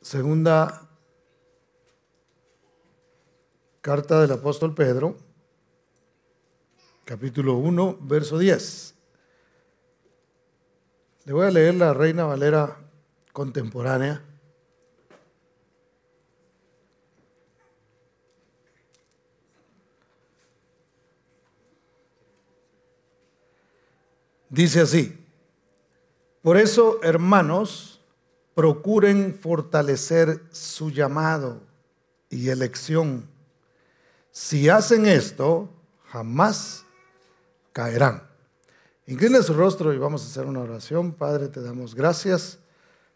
Segunda carta del apóstol Pedro, capítulo 1, verso 10. Le voy a leer la Reina Valera contemporánea. Dice así: por eso, hermanos, procuren fortalecer su llamado y elección. Si hacen esto, jamás caerán. Inclina su rostro y vamos a hacer una oración. Padre, te damos gracias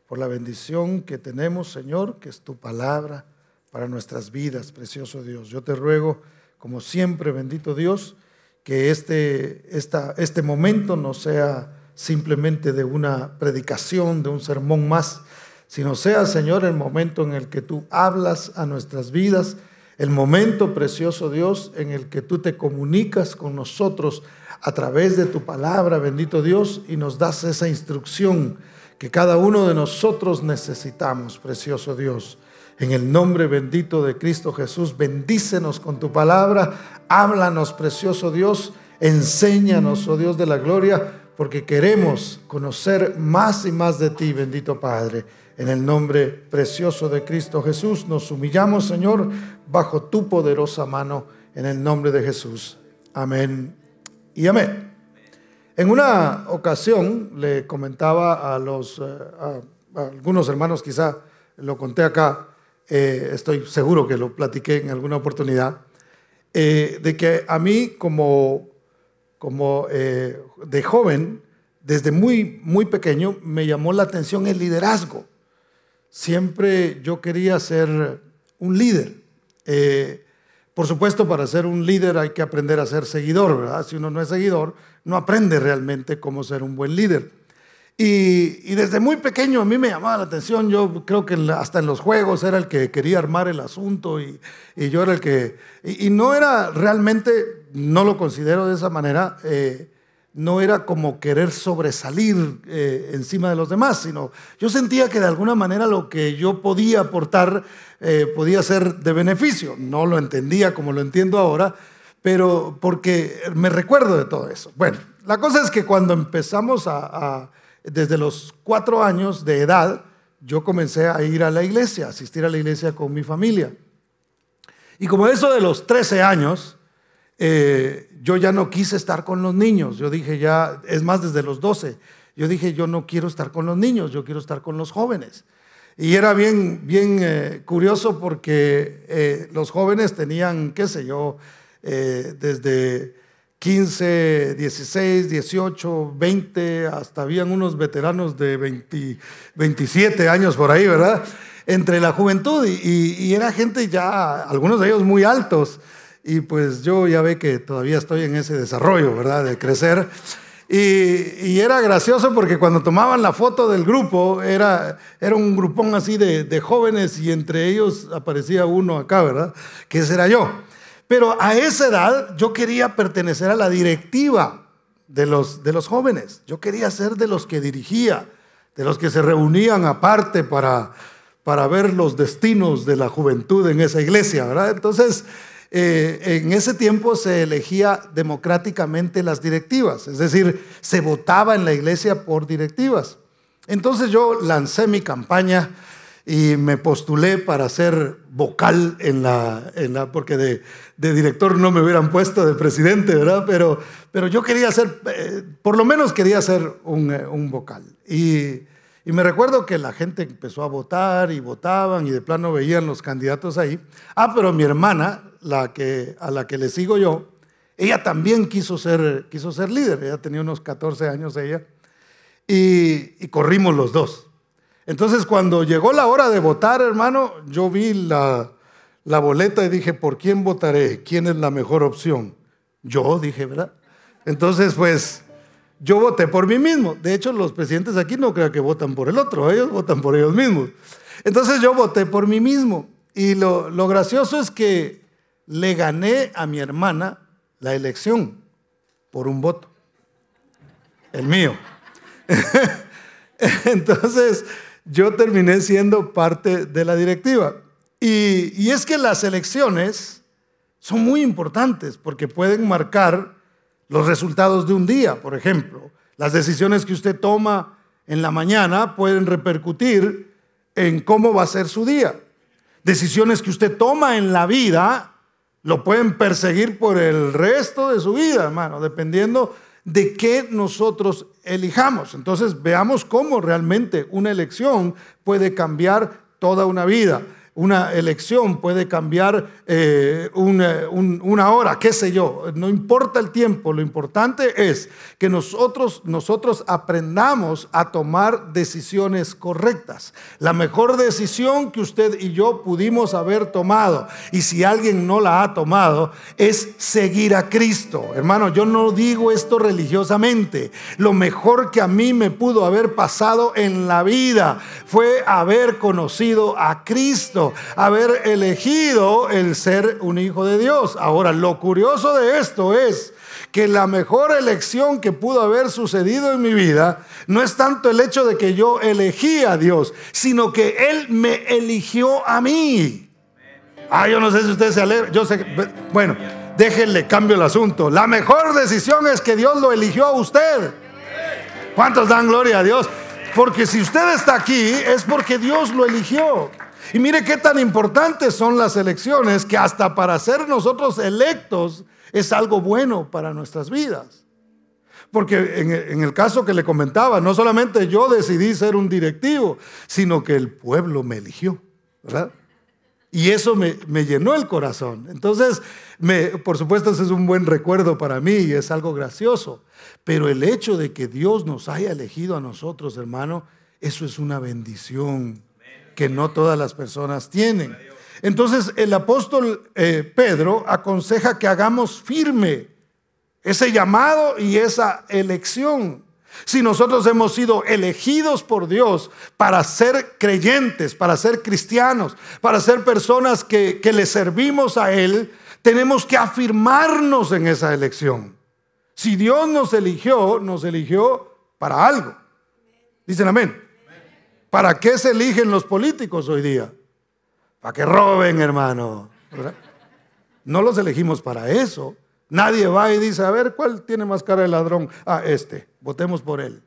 por la bendición que tenemos, Señor, que es tu palabra para nuestras vidas, precioso Dios. Yo te ruego, como siempre, bendito Dios, que este momento no sea simplemente de una predicación, de un sermón más, sino sea, Señor, el momento en el que tú hablas a nuestras vidas, el momento, precioso Dios, en el que tú te comunicas con nosotros a través de tu palabra, bendito Dios, y nos das esa instrucción que cada uno de nosotros necesitamos, precioso Dios. En el nombre bendito de Cristo Jesús, bendícenos con tu palabra, háblanos, precioso Dios, enséñanos, oh Dios de la gloria, porque queremos conocer más y más de ti, bendito Padre. En el nombre precioso de Cristo Jesús, nos humillamos, Señor, bajo tu poderosa mano, en el nombre de Jesús. Amén y amén. En una ocasión le comentaba a algunos hermanos, quizá lo conté acá, estoy seguro que lo platiqué en alguna oportunidad, de que a mí como de joven, desde muy pequeño, me llamó la atención el liderazgo. Siempre yo quería ser un líder. Por supuesto, para ser un líder hay que aprender a ser seguidor, ¿verdad? Si uno no es seguidor, no aprende realmente cómo ser un buen líder. Y desde muy pequeño a mí me llamaba la atención. Yo creo que hasta en los juegos era el que quería armar el asunto y yo era el que... Y no era realmente, no lo considero de esa manera, no era como querer sobresalir encima de los demás, sino yo sentía que de alguna manera lo que yo podía aportar podía ser de beneficio. No lo entendía como lo entiendo ahora, pero porque me recuerdo de todo eso. Bueno, la cosa es que cuando empezamos desde los 4 años de edad, yo comencé a ir a la iglesia, a asistir a la iglesia con mi familia. Y como eso de los 13 años, yo ya no quise estar con los niños. Yo dije ya, es más, desde los 12, yo dije yo no quiero estar con los niños, yo quiero estar con los jóvenes. Y era bien curioso porque los jóvenes tenían, qué sé yo, desde 15, 16, 18, 20, hasta habían unos veteranos de 27 años por ahí, ¿verdad? Entre la juventud y era gente ya, algunos de ellos muy altos. Y pues yo ya ve que todavía estoy en ese desarrollo, ¿verdad? De crecer. Y era gracioso porque cuando tomaban la foto del grupo, era un grupón así de jóvenes y entre ellos aparecía uno acá, ¿verdad? Que ese era yo. Pero a esa edad yo quería pertenecer a la directiva de los jóvenes. Yo quería ser de los que dirigía, de los que se reunían aparte para ver los destinos de la juventud en esa iglesia, ¿verdad? Entonces, en ese tiempo se elegía democráticamente las directivas, es decir, se votaba en la iglesia por directivas. Entonces yo lancé mi campaña y me postulé para ser vocal porque de director no me hubieran puesto, de presidente, ¿verdad? Pero yo quería ser, por lo menos quería ser un vocal. Y me recuerdo que la gente empezó a votar y votaban y de plano veían los candidatos ahí. Pero mi hermana, a la que le sigo yo, ella también quiso ser líder. Ella tenía unos 14 años ella y corrimos los dos. Entonces cuando llegó la hora de votar, hermano, yo vi la boleta y dije, ¿por quién votaré? ¿Quién es la mejor opción? Yo, dije, ¿verdad? Entonces pues yo voté por mí mismo. De hecho, los presidentes aquí no creo que votan por el otro, ellos votan por ellos mismos. Entonces yo voté por mí mismo. Y lo gracioso es que le gané a mi hermana la elección por un voto, el mío. Entonces yo terminé siendo parte de la directiva. Y es que las elecciones son muy importantes porque pueden marcar los resultados de un día. Por ejemplo, las decisiones que usted toma en la mañana pueden repercutir en cómo va a ser su día. Decisiones que usted toma en la vida lo pueden perseguir por el resto de su vida, hermano, dependiendo de qué nosotros elijamos. Entonces veamos cómo realmente una elección puede cambiar toda una vida. Una elección puede cambiar una hora, qué sé yo. No importa el tiempo, lo importante es que nosotros aprendamos a tomar decisiones correctas. La mejor decisión que usted y yo pudimos haber tomado, y si alguien no la ha tomado, es seguir a Cristo. Hermano, yo no digo esto religiosamente. Lo mejor que a mí me pudo haber pasado en la vida fue haber conocido a Cristo, haber elegido el ser un hijo de Dios. Ahora, lo curioso de esto es que la mejor elección que pudo haber sucedido en mi vida no es tanto el hecho de que yo elegí a Dios, sino que Él me eligió a mí. Yo no sé si usted se alegra. Yo sé que, bueno, déjenle cambio el asunto. La mejor decisión es que Dios lo eligió a usted. ¿Cuántos dan gloria a Dios? Porque si usted está aquí es porque Dios lo eligió. Y mire qué tan importantes son las elecciones, que hasta para ser nosotros electos es algo bueno para nuestras vidas. Porque en el caso que le comentaba, no solamente yo decidí ser un directivo, sino que el pueblo me eligió, ¿verdad? Y eso me llenó el corazón. Entonces, por supuesto, ese es un buen recuerdo para mí y es algo gracioso. Pero el hecho de que Dios nos haya elegido a nosotros, hermano, eso es una bendición que no todas las personas tienen. Entonces el apóstol Pedro aconseja que hagamos firme ese llamado y esa elección. Si nosotros hemos sido elegidos por Dios para ser creyentes, para ser cristianos, para ser personas que le servimos a Él, tenemos que afirmarnos en esa elección. Si Dios nos eligió para algo. Dicen amén. ¿Para qué se eligen los políticos hoy día? Para que roben, hermano, ¿verdad? No los elegimos para eso. Nadie va y dice, a ver, ¿cuál tiene más cara de ladrón? Votemos por él.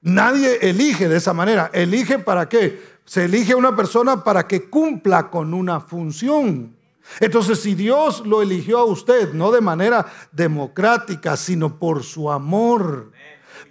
Nadie elige de esa manera. ¿Elige para qué? Se elige a una persona para que cumpla con una función. Entonces, si Dios lo eligió a usted, no de manera democrática, sino por su amor,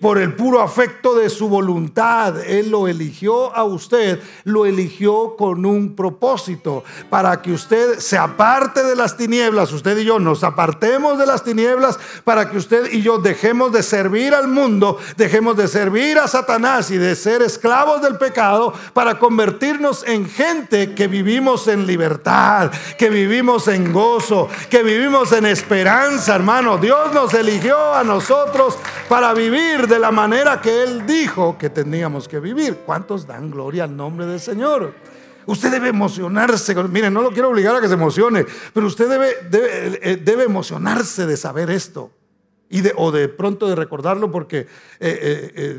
por el puro afecto de su voluntad, Él lo eligió a usted, lo eligió con un propósito, para que usted se aparte de las tinieblas, usted y yo nos apartemos de las tinieblas, para que usted y yo dejemos de servir al mundo, dejemos de servir a Satanás y de ser esclavos del pecado, para convertirnos en gente que vivimos en libertad, que vivimos en gozo, que vivimos en esperanza, hermano. Dios nos eligió a nosotros para vivir de la manera que Él dijo que teníamos que vivir. ¿Cuántos dan gloria al nombre del Señor? Usted debe emocionarse. Miren, no lo quiero obligar a que se emocione, pero usted debe emocionarse de saber esto o de pronto de recordarlo, porque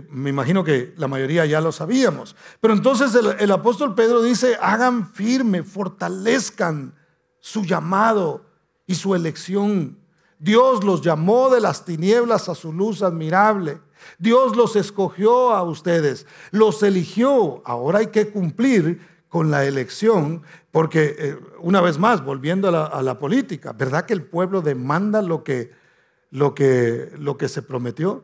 me imagino que la mayoría ya lo sabíamos. Pero entonces el apóstol Pedro dice, hagan firme, fortalezcan su llamado y su elección. Dios los llamó de las tinieblas a su luz admirable. Dios los escogió a ustedes, los eligió. Ahora hay que cumplir con la elección, porque una vez más, volviendo a la política, ¿verdad que el pueblo demanda lo que se prometió?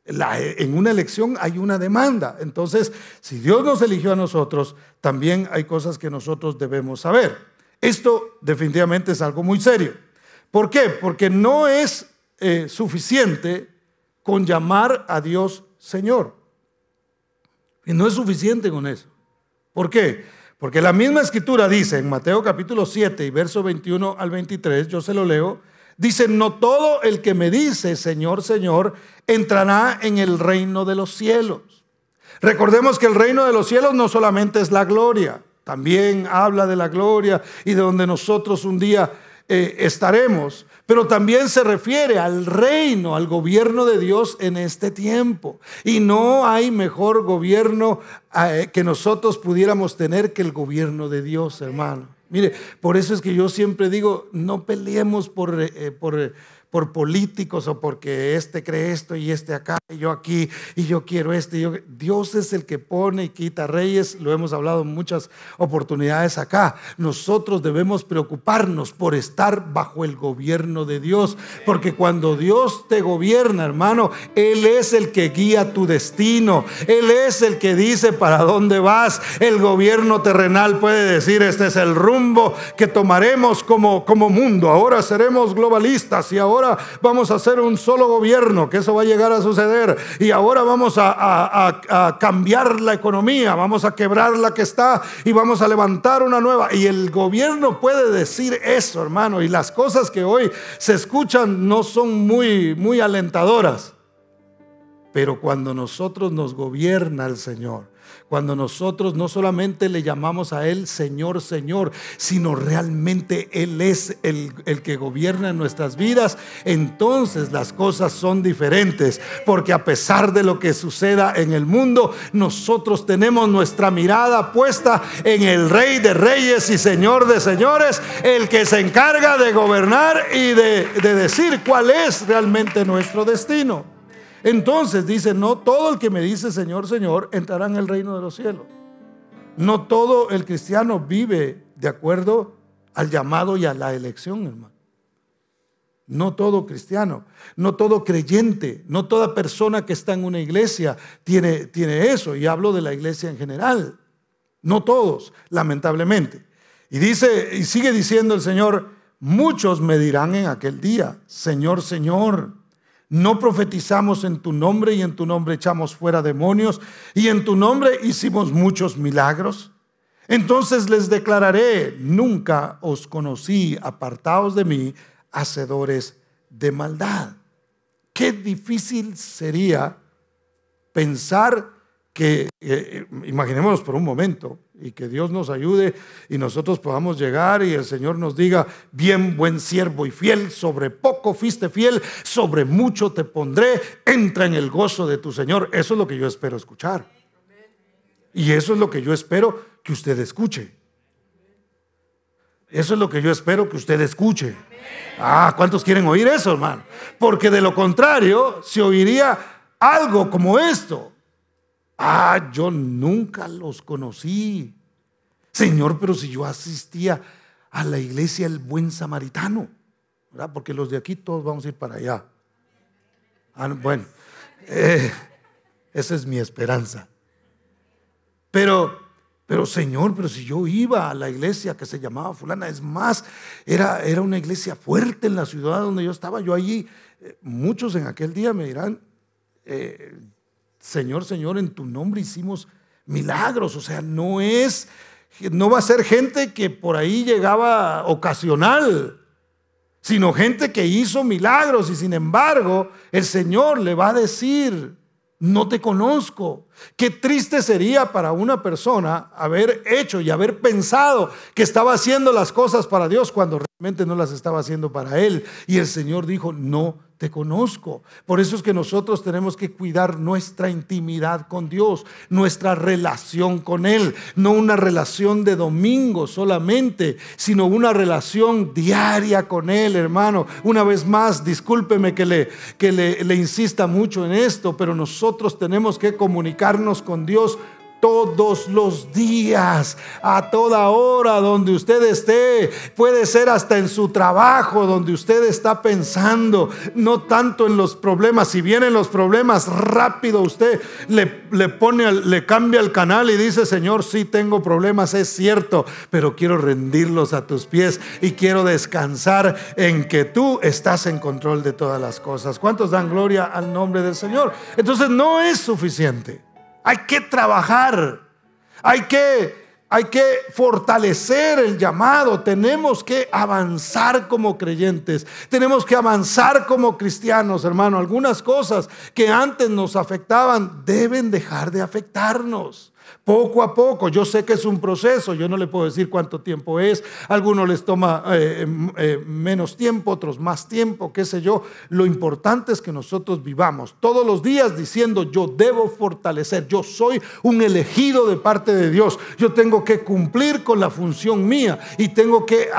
En una elección hay una demanda. Entonces, si Dios nos eligió a nosotros, también hay cosas que nosotros debemos saber. Esto definitivamente es algo muy serio. ¿Por qué? Porque no es suficiente con llamar a Dios Señor. Y no es suficiente con eso. ¿Por qué? Porque la misma escritura dice en Mateo capítulo 7 y verso 21 al 23, yo se lo leo, dice, no todo el que me dice Señor, Señor, entrará en el reino de los cielos. Recordemos que el reino de los cielos no solamente es la gloria, también habla de la gloria y de donde nosotros un día estaremos, pero también se refiere al reino, al gobierno de Dios en este tiempo. Y no hay mejor gobierno que nosotros pudiéramos tener que el gobierno de Dios, hermano. Mire, por eso es que yo siempre digo, no peleemos por políticos o porque este cree esto y este acá y yo aquí y yo quiero este. Dios es el que pone y quita reyes, lo hemos hablado en muchas oportunidades acá. Nosotros debemos preocuparnos por estar bajo el gobierno de Dios, porque cuando Dios te gobierna, hermano, Él es el que guía tu destino, Él es el que dice para dónde vas. El gobierno terrenal puede decir, este es el rumbo que tomaremos como mundo, ahora seremos globalistas y ahora vamos a hacer un solo gobierno, que eso va a llegar a suceder, y ahora vamos a cambiar la economía, vamos a quebrar la que está y vamos a levantar una nueva. Y el gobierno puede decir eso, hermano, y las cosas que hoy se escuchan no son muy alentadoras. Pero cuando nosotros nos gobierna el Señor, cuando nosotros no solamente le llamamos a Él Señor, Señor, sino realmente Él es el que gobierna en nuestras vidas, entonces las cosas son diferentes. Porque a pesar de lo que suceda en el mundo, nosotros tenemos nuestra mirada puesta en el Rey de Reyes y Señor de Señores, el que se encarga de gobernar y de decir cuál es realmente nuestro destino. Entonces dice, no todo el que me dice Señor, Señor entrará en el reino de los cielos. No todo el cristiano vive de acuerdo al llamado y a la elección, hermano. No todo cristiano, no todo creyente, no toda persona que está en una iglesia tiene eso. Y hablo de la iglesia en general. No todos, lamentablemente. Y dice, y sigue diciendo el Señor, muchos me dirán en aquel día, Señor, Señor, ¿no profetizamos en tu nombre y en tu nombre echamos fuera demonios y en tu nombre hicimos muchos milagros? Entonces les declararé, nunca os conocí, apartaos de mí, hacedores de maldad. Qué difícil sería pensar que, imaginémonos por un momento, y que Dios nos ayude y nosotros podamos llegar y el Señor nos diga, bien, buen siervo y fiel, sobre poco fuiste fiel, sobre mucho te pondré, entra en el gozo de tu Señor. Eso es lo que yo espero escuchar, y eso es lo que yo espero que usted escuche. Eso es lo que yo espero que usted escuche. ¿Cuántos quieren oír eso, hermano? Porque de lo contrario se oiría algo como esto: yo nunca los conocí, Señor, pero si yo asistía a la iglesia El Buen Samaritano, ¿verdad? Porque los de aquí todos vamos a ir para allá. Bueno, esa es mi esperanza. Pero Señor, pero si yo iba a la iglesia que se llamaba fulana, es más, era una iglesia fuerte en la ciudad donde yo estaba. Yo allí, muchos en aquel día me dirán, Señor, Señor, en tu nombre hicimos milagros. O sea, no va a ser gente que por ahí llegaba ocasional, sino gente que hizo milagros. Y sin embargo, el Señor le va a decir, no te conozco. Qué triste sería para una persona haber hecho y haber pensado que estaba haciendo las cosas para Dios cuando realmente no las estaba haciendo para Él. Y el Señor dijo, no te conozco. Por eso es que nosotros tenemos que cuidar nuestra intimidad con Dios, nuestra relación con Él. No una relación de domingo solamente, sino una relación diaria con Él, hermano. Una vez más, discúlpeme que le insista mucho en esto, pero nosotros tenemos que comunicarnos con Dios todos los días, a toda hora, donde usted esté. Puede ser hasta en su trabajo, donde usted está pensando, no tanto en los problemas. Si vienen los problemas, rápido usted le cambia el canal y dice, Señor, sí tengo problemas, es cierto, pero quiero rendirlos a tus pies y quiero descansar en que tú estás en control de todas las cosas. ¿Cuántos dan gloria al nombre del Señor? Entonces no es suficiente. Hay que trabajar, hay que fortalecer el llamado. Tenemos que avanzar como creyentes, tenemos que avanzar como cristianos, hermano. Algunas cosas que antes nos afectaban deben dejar de afectarnos. Poco a poco. Yo sé que es un proceso, yo no le puedo decir cuánto tiempo es. A algunos les toma menos tiempo, otros más tiempo, qué sé yo. Lo importante es que nosotros vivamos todos los días diciendo: yo debo fortalecer, yo soy un elegido de parte de Dios, yo tengo que cumplir con la función mía y tengo que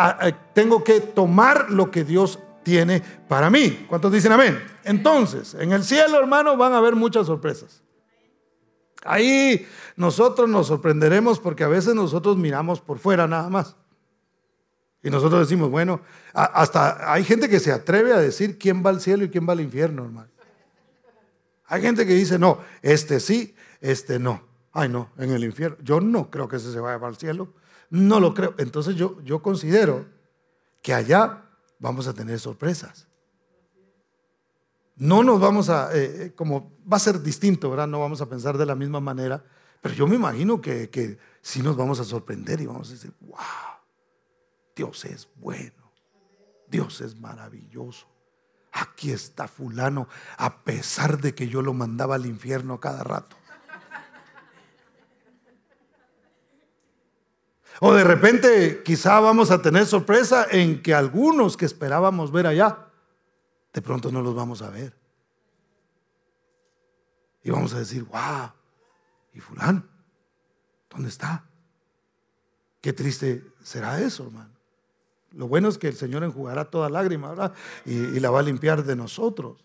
tomar lo que Dios tiene para mí. ¿Cuántos dicen amén? Entonces, en el cielo, hermano, van a haber muchas sorpresas. Ahí nosotros nos sorprenderemos, porque a veces nosotros miramos por fuera nada más. Y nosotros decimos, bueno, hasta hay gente que se atreve a decir quién va al cielo y quién va al infierno, hermano. Hay gente que dice, no, este sí, este no. Ay, no, en el infierno. Yo no creo que ese se vaya para el cielo. No lo creo. Entonces yo considero que allá vamos a tener sorpresas. No nos vamos a, como va a ser distinto, ¿verdad? No vamos a pensar de la misma manera, pero yo me imagino que sí nos vamos a sorprender y vamos a decir, wow, Dios es bueno, Dios es maravilloso. Aquí está fulano, a pesar de que yo lo mandaba al infierno cada rato. O de repente quizá vamos a tener sorpresa en que algunos que esperábamos ver allá, de pronto no los vamos a ver. Y vamos a decir, wow, ¿y fulano? ¿Dónde está? Qué triste será eso, hermano. Lo bueno es que el Señor enjugará toda lágrima, ¿verdad? Y la va a limpiar de nosotros.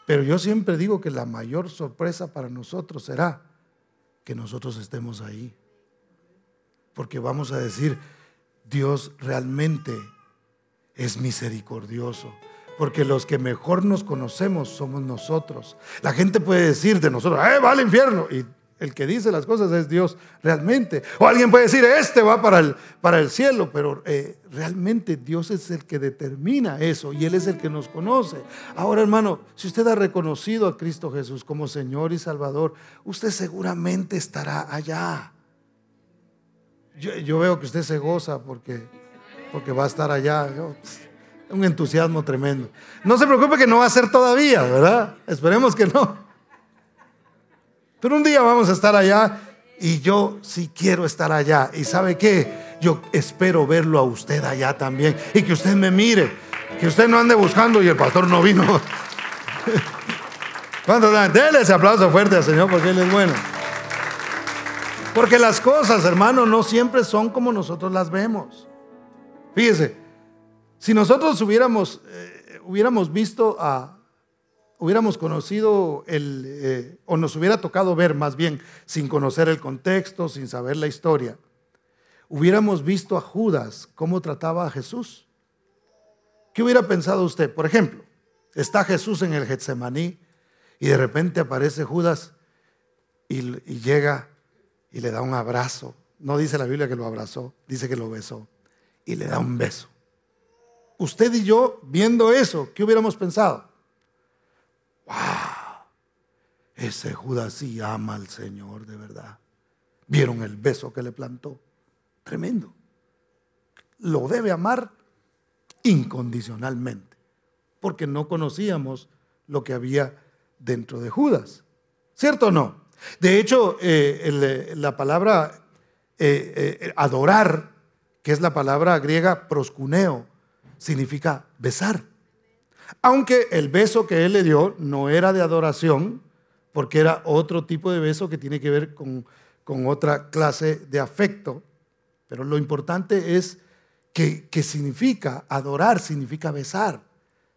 Pero yo siempre digo que la mayor sorpresa para nosotros será que nosotros estemos ahí. Porque vamos a decir, Dios realmente es misericordioso. Porque los que mejor nos conocemos somos nosotros. La gente puede decir de nosotros, va al infierno. Y el que dice las cosas es Dios realmente. O alguien puede decir, este va para el cielo. Pero realmente Dios es el que determina eso. Y Él es el que nos conoce. Ahora, hermano, si usted ha reconocido a Cristo Jesús como Señor y Salvador, usted seguramente estará allá. Yo veo que usted se goza porque va a estar allá. Un entusiasmo tremendo. No se preocupe que no va a ser todavía, ¿verdad? Esperemos que no. Pero un día vamos a estar allá y yo sí quiero estar allá. ¿Y sabe qué? Yo espero verlo a usted allá también y que usted me mire, que usted no ande buscando y el pastor no vino. ¿Cuántos dan? Denle ese aplauso fuerte al Señor porque Él es bueno. Porque las cosas, hermano, no siempre son como nosotros las vemos. Fíjese. Si nosotros hubiéramos conocido o nos hubiera tocado ver más bien, sin conocer el contexto, sin saber la historia, hubiéramos visto a Judas cómo trataba a Jesús. ¿Qué hubiera pensado usted? Por ejemplo, está Jesús en el Getsemaní y de repente aparece Judas y llega y le da un abrazo. No dice la Biblia que lo abrazó, dice que lo besó y le da un beso. Usted y yo, viendo eso, ¿qué hubiéramos pensado? ¡Wow! Ese Judas sí ama al Señor de verdad. ¿Vieron el beso que le plantó? Tremendo. Lo debe amar incondicionalmente, porque no conocíamos lo que había dentro de Judas. ¿Cierto o no? De hecho, la palabra adorar, que es la palabra griega proskuneo, significa besar. Aunque el beso que él le dio no era de adoración, porque era otro tipo de beso que tiene que ver con otra clase de afecto. Pero lo importante es que significa adorar, significa besar.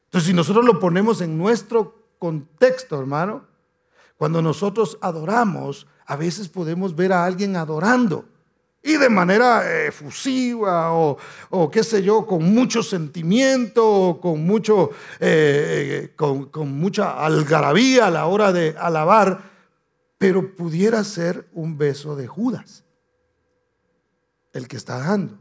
Entonces, si nosotros lo ponemos en nuestro contexto, hermano, cuando nosotros adoramos, a veces podemos ver a alguien adorando. Y de manera efusiva o qué sé yo, con mucho sentimiento, o con mucha algarabía a la hora de alabar, pero pudiera ser un beso de Judas el que está dando.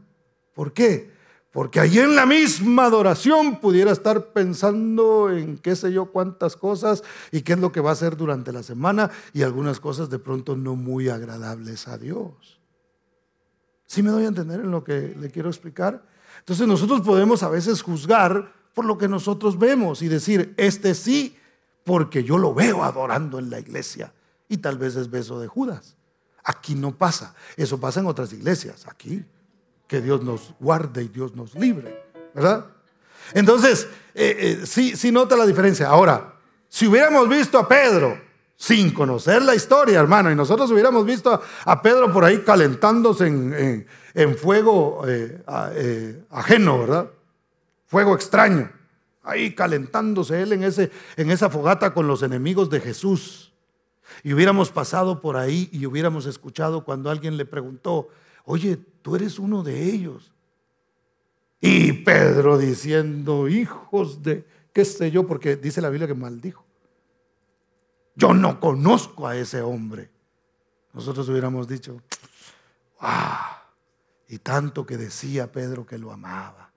¿Por qué? Porque ahí en la misma adoración pudiera estar pensando en qué sé yo cuántas cosas y qué es lo que va a hacer durante la semana y algunas cosas de pronto no muy agradables a Dios. ¿Sí me doy a entender en lo que le quiero explicar? Entonces nosotros podemos a veces juzgar por lo que nosotros vemos y decir, este sí, porque yo lo veo adorando en la iglesia. Y tal vez es beso de Judas. Aquí no pasa. Eso pasa en otras iglesias. Aquí, que Dios nos guarde y Dios nos libre, ¿verdad? Entonces, sí nota la diferencia. Ahora, si hubiéramos visto a Pedro sin conocer la historia, hermano, y nosotros hubiéramos visto a Pedro por ahí calentándose en fuego ajeno, ¿verdad? Fuego extraño, ahí calentándose él en esa fogata con los enemigos de Jesús. Y hubiéramos pasado por ahí y hubiéramos escuchado cuando alguien le preguntó: oye, tú eres uno de ellos. Y Pedro diciendo: hijos de, qué sé yo, porque dice la Biblia que maldijo. Yo no conozco a ese hombre. Nosotros hubiéramos dicho: ¡wow! Y tanto que decía Pedro que lo amaba.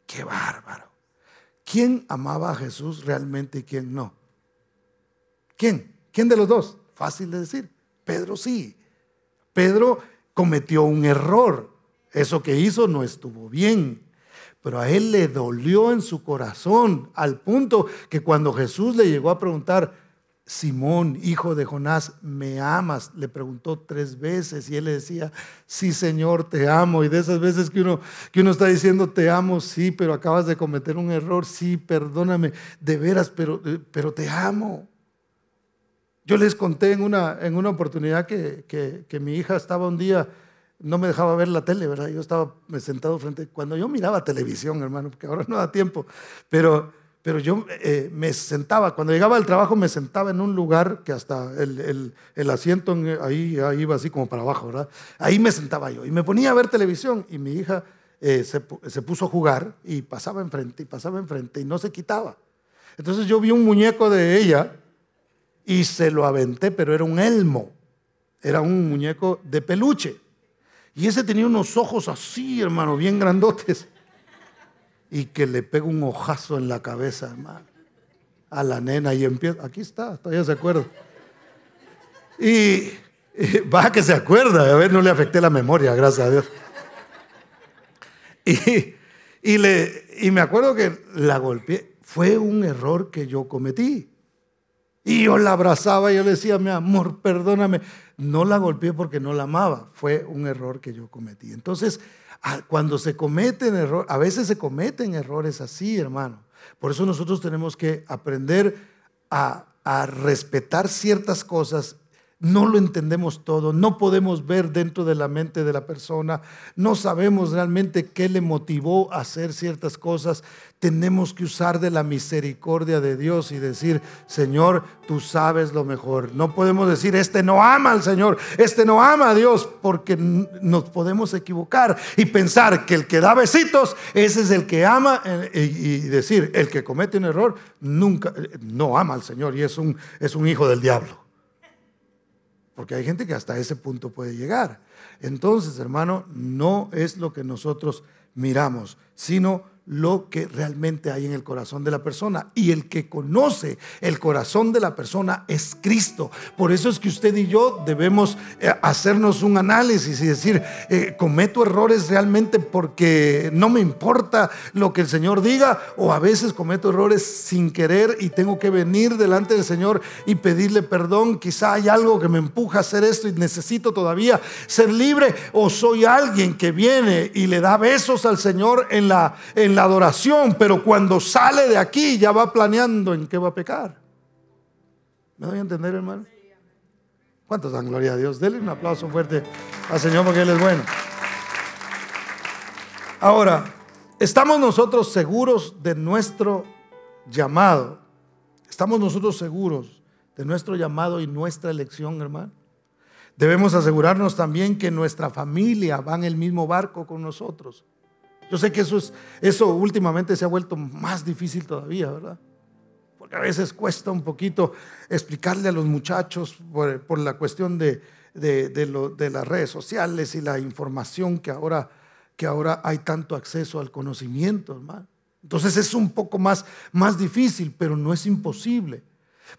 ¡Qué bárbaro! ¿Quién amaba a Jesús realmente y quién no? ¿Quién? ¿Quién de los dos? Fácil de decir. Pedro sí. Pedro cometió un error. Eso que hizo no estuvo bien. Pero a él le dolió en su corazón, al punto que cuando Jesús le llegó a preguntar: Simón, hijo de Jonás, ¿me amas? Le preguntó 3 veces y él le decía: sí, Señor, te amo. Y de esas veces que uno está diciendo: te amo, sí, pero acabas de cometer un error, sí, perdóname, de veras, pero te amo. Yo les conté en una oportunidad que mi hija estaba un día, no me dejaba ver la tele, ¿verdad? Yo estaba sentado frente, cuando yo miraba televisión, hermano, porque ahora no da tiempo, pero yo me sentaba, cuando llegaba al trabajo me sentaba en un lugar que hasta el asiento ahí iba así como para abajo, ¿verdad? Ahí me sentaba yo y me ponía a ver televisión y mi hija se puso a jugar y pasaba enfrente y no se quitaba. Entonces yo vi un muñeco de ella y se lo aventé, pero era un elmo, era un muñeco de peluche. Y ese tenía unos ojos así, hermano, bien grandotes. Y que le pega un ojazo en la cabeza, hermano, a la nena y empieza, aquí está, todavía se acuerda. Y va que se acuerda, a ver, no le afecté la memoria, gracias a Dios. Y me acuerdo que la golpeé, fue un error que yo cometí. Y yo la abrazaba y yo le decía: mi amor, perdóname. No la golpeé porque no la amaba, fue un error que yo cometí. Entonces, cuando se cometen errores, a veces se cometen errores así, hermano. Por eso nosotros tenemos que aprender a respetar ciertas cosas. No lo entendemos todo, no podemos ver dentro de la mente de la persona, no sabemos realmente qué le motivó a hacer ciertas cosas. Tenemos que usar de la misericordia de Dios y decir: Señor, tú sabes lo mejor. No podemos decir: este no ama al Señor, este no ama a Dios, porque nos podemos equivocar y pensar que el que da besitos, ese es el que ama, y decir: el que comete un error nunca, no ama al Señor y es un hijo del diablo. Porque hay gente que hasta ese punto puede llegar. Entonces, hermano, no es lo que nosotros miramos, sino lo que realmente hay en el corazón de la persona. Y el que conoce el corazón de la persona es Cristo. Por eso es que usted y yo debemos hacernos un análisis y decir: ¿cometo errores realmente porque no me importa lo que el Señor diga? O a veces cometo errores sin querer y tengo que venir delante del Señor y pedirle perdón. Quizá hay algo que me empuja a hacer esto y necesito todavía ser libre. O soy alguien que viene y le da besos al Señor en la adoración, pero cuando sale de aquí ya va planeando en qué va a pecar. ¿Me doy a entender, hermano? ¿Cuántos dan gloria a Dios? Denle un aplauso fuerte al Señor porque Él es bueno. Ahora, ¿estamos nosotros seguros de nuestro llamado? ¿Estamos nosotros seguros de nuestro llamado y nuestra elección, hermano? Debemos asegurarnos también que nuestra familia va en el mismo barco con nosotros. Yo sé que eso últimamente se ha vuelto más difícil todavía, ¿verdad? Porque a veces cuesta un poquito explicarle a los muchachos por la cuestión de las redes sociales y la información que ahora hay tanto acceso al conocimiento, hermano. Entonces es un poco más difícil, pero no es imposible.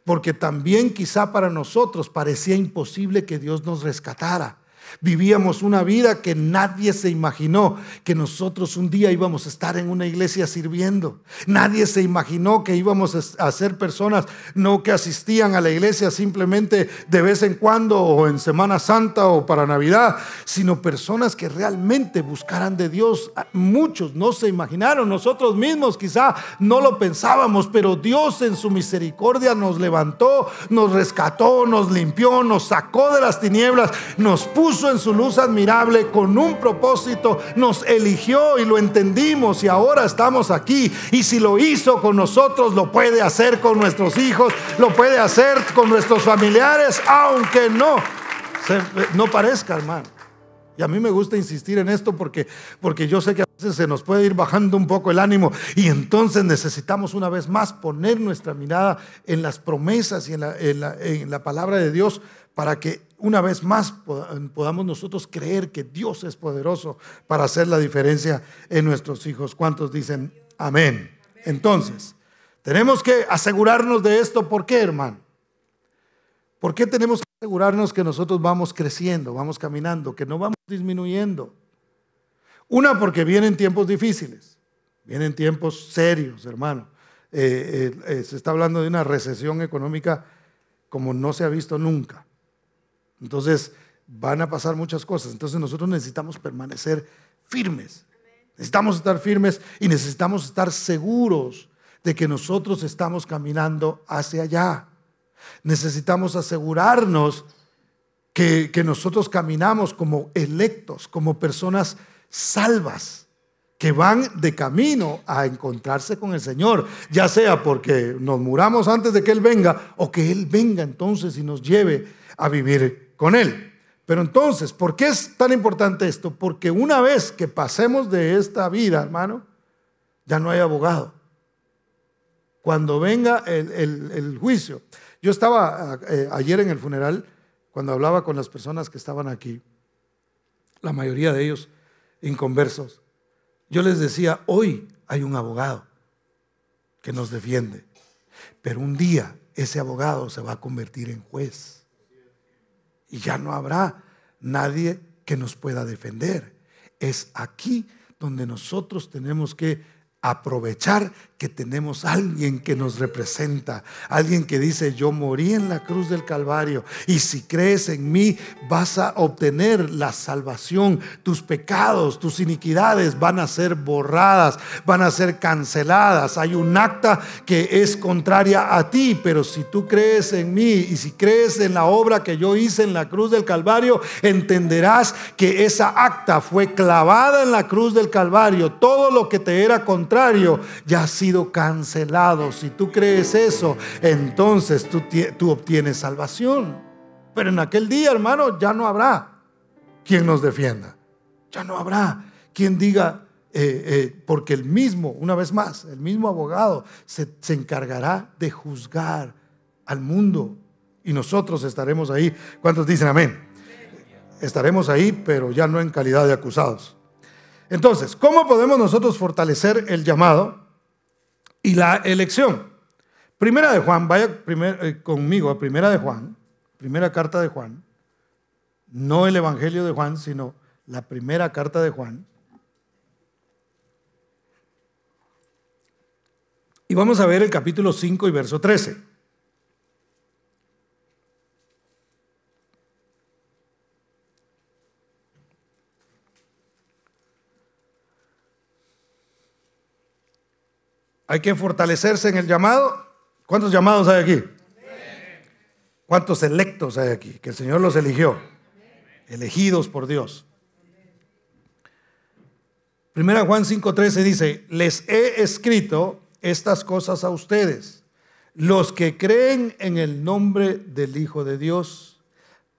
Porque también quizá para nosotros parecía imposible que Dios nos rescatara. Vivíamos una vida que nadie se imaginó que nosotros un día íbamos a estar en una iglesia sirviendo. Nadie se imaginó que íbamos a ser personas no que asistían a la iglesia simplemente de vez en cuando o en Semana Santa o para Navidad, sino personas que realmente buscaran de Dios. Muchos no se imaginaron, nosotros mismos quizá no lo pensábamos, pero Dios en su misericordia nos levantó, nos rescató, nos limpió, nos sacó de las tinieblas, nos puso en su luz admirable con un propósito, nos eligió y lo entendimos y ahora estamos aquí. Y si lo hizo con nosotros, lo puede hacer con nuestros hijos, lo puede hacer con nuestros familiares, aunque no parezca, hermano. Y a mí me gusta insistir en esto porque yo sé que a veces se nos puede ir bajando un poco el ánimo y entonces necesitamos una vez más poner nuestra mirada en las promesas y en la palabra de Dios, para que una vez más podamos nosotros creer que Dios es poderoso para hacer la diferencia en nuestros hijos. ¿Cuántos dicen amén? Entonces, tenemos que asegurarnos de esto. ¿Por qué, hermano? ¿Por qué tenemos que asegurarnos que nosotros vamos creciendo, vamos caminando, que no vamos disminuyendo? Una, porque vienen tiempos difíciles, vienen tiempos serios, hermano. Se está hablando de una recesión económica como no se ha visto nunca. Entonces van a pasar muchas cosas. Entonces nosotros necesitamos permanecer firmes. Necesitamos estar firmes y necesitamos estar seguros de que nosotros estamos caminando hacia allá. Necesitamos asegurarnos que nosotros caminamos como electos, como personas salvas, que van de camino a encontrarse con el Señor, ya sea porque nos muramos antes de que Él venga o que Él venga entonces y nos lleve a vivir con Él. Pero entonces, ¿por qué es tan importante esto? Porque una vez que pasemos de esta vida, hermano, ya no hay abogado. Cuando venga el juicio. Yo estaba ayer en el funeral, cuando hablaba con las personas que estaban aquí, la mayoría de ellos inconversos, yo les decía, hoy hay un abogado que nos defiende, pero un día ese abogado se va a convertir en juez. Y ya no habrá nadie que nos pueda defender. Es aquí donde nosotros tenemos que aprovechar que tenemos alguien que nos representa, alguien que dice: yo morí en la cruz del Calvario y si crees en mí vas a obtener la salvación. Tus pecados, tus iniquidades van a ser borradas, van a ser canceladas. Hay un acta que es contraria a ti, pero si tú crees en mí y si crees en la obra que yo hice en la cruz del Calvario, entenderás que esa acta fue clavada en la cruz del Calvario. Todo lo que te era contrario ya ha sido cancelado. Si tú crees eso, entonces tú obtienes salvación. Pero en aquel día, hermano, ya no habrá quien nos defienda. Ya no habrá quien diga, porque el mismo, una vez más, el mismo abogado se encargará de juzgar al mundo y nosotros estaremos ahí. ¿Cuántos dicen amén? Estaremos ahí, pero ya no en calidad de acusados. Entonces, ¿cómo podemos nosotros fortalecer el llamado y la elección? Primera de Juan, vaya conmigo a Primera de Juan, primera carta de Juan, no el Evangelio de Juan, sino la primera carta de Juan. Y vamos a ver el capítulo 5 y verso 13. Hay que fortalecerse en el llamado. ¿Cuántos llamados hay aquí? ¿Cuántos electos hay aquí? Que el Señor los eligió. Elegidos por Dios. Primera Juan 5:13 dice: les he escrito estas cosas a ustedes, los que creen en el nombre del Hijo de Dios,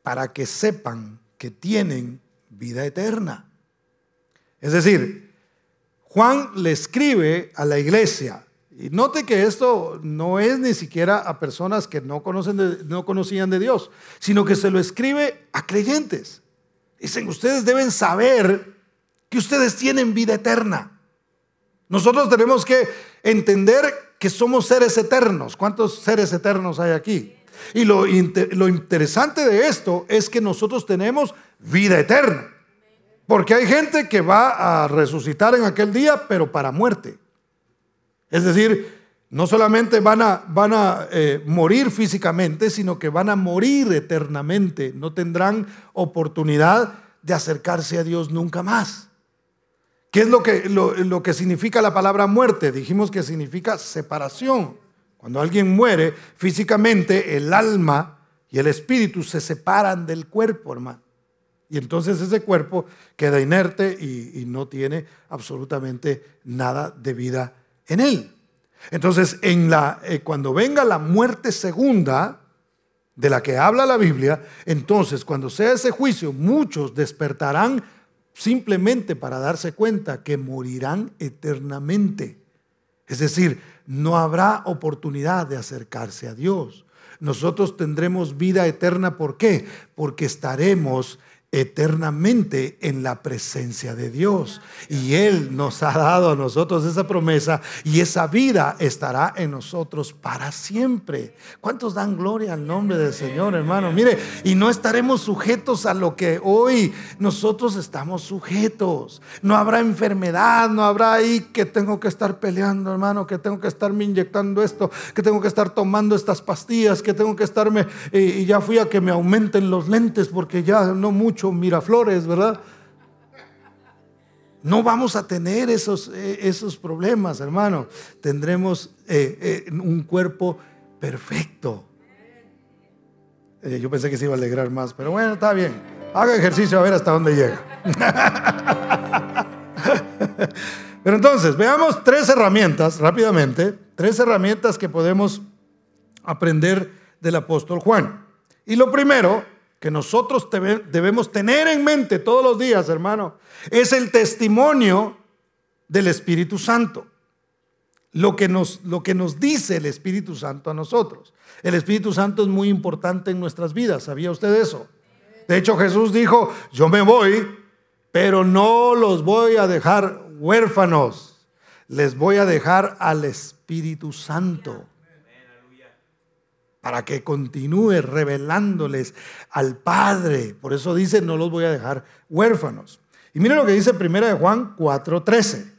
para que sepan que tienen vida eterna. Es decir, Juan le escribe a la iglesia, y note que esto no es ni siquiera a personas que no conocían de Dios, sino que se lo escribe a creyentes. Dicen: ustedes deben saber que ustedes tienen vida eterna. Nosotros tenemos que entender que somos seres eternos. ¿Cuántos seres eternos hay aquí? Y lo interesante de esto es que nosotros tenemos vida eterna. Porque hay gente que va a resucitar en aquel día, pero para muerte. Es decir, no solamente van a morir físicamente, sino que van a morir eternamente. No tendrán oportunidad de acercarse a Dios nunca más. ¿Qué es lo que significa la palabra muerte? Dijimos que significa separación. Cuando alguien muere físicamente, el alma y el espíritu se separan del cuerpo, hermano. Y entonces ese cuerpo queda inerte y no tiene absolutamente nada de vida en él. Entonces, cuando venga la muerte segunda, de la que habla la Biblia, entonces cuando sea ese juicio, muchos despertarán simplemente para darse cuenta que morirán eternamente. Es decir, no habrá oportunidad de acercarse a Dios. Nosotros tendremos vida eterna. ¿Por qué? Porque estaremos eternamente en la presencia de Dios, y Él nos ha dado a nosotros esa promesa, y esa vida estará en nosotros para siempre. ¿Cuántos dan gloria al nombre del Señor, hermano? Mire, y no estaremos sujetos a lo que hoy nosotros estamos sujetos. No habrá enfermedad, no habrá ahí que tengo que estar peleando, hermano, que tengo que estarme inyectando esto, que tengo que estar tomando estas pastillas, que tengo que estarme y ya fui a que me aumenten los lentes porque ya no mucho Miraflores, ¿verdad? No vamos a tener esos problemas, hermano. Tendremos un cuerpo perfecto. Yo pensé que se iba a alegrar más, pero bueno, está bien. Haga ejercicio a ver hasta dónde llega. Pero entonces, veamos 3 herramientas rápidamente, 3 herramientas que podemos aprender del apóstol Juan. Y lo primero que nosotros debemos tener en mente todos los días, hermano, es el testimonio del Espíritu Santo. Lo que nos dice el Espíritu Santo a nosotros. El Espíritu Santo es muy importante en nuestras vidas. ¿Sabía usted eso? De hecho, Jesús dijo: yo me voy, pero no los voy a dejar huérfanos. Les voy a dejar al Espíritu Santo, para que continúe revelándoles al Padre. Por eso dice: no los voy a dejar huérfanos. Y mire lo que dice 1 Juan 4:13.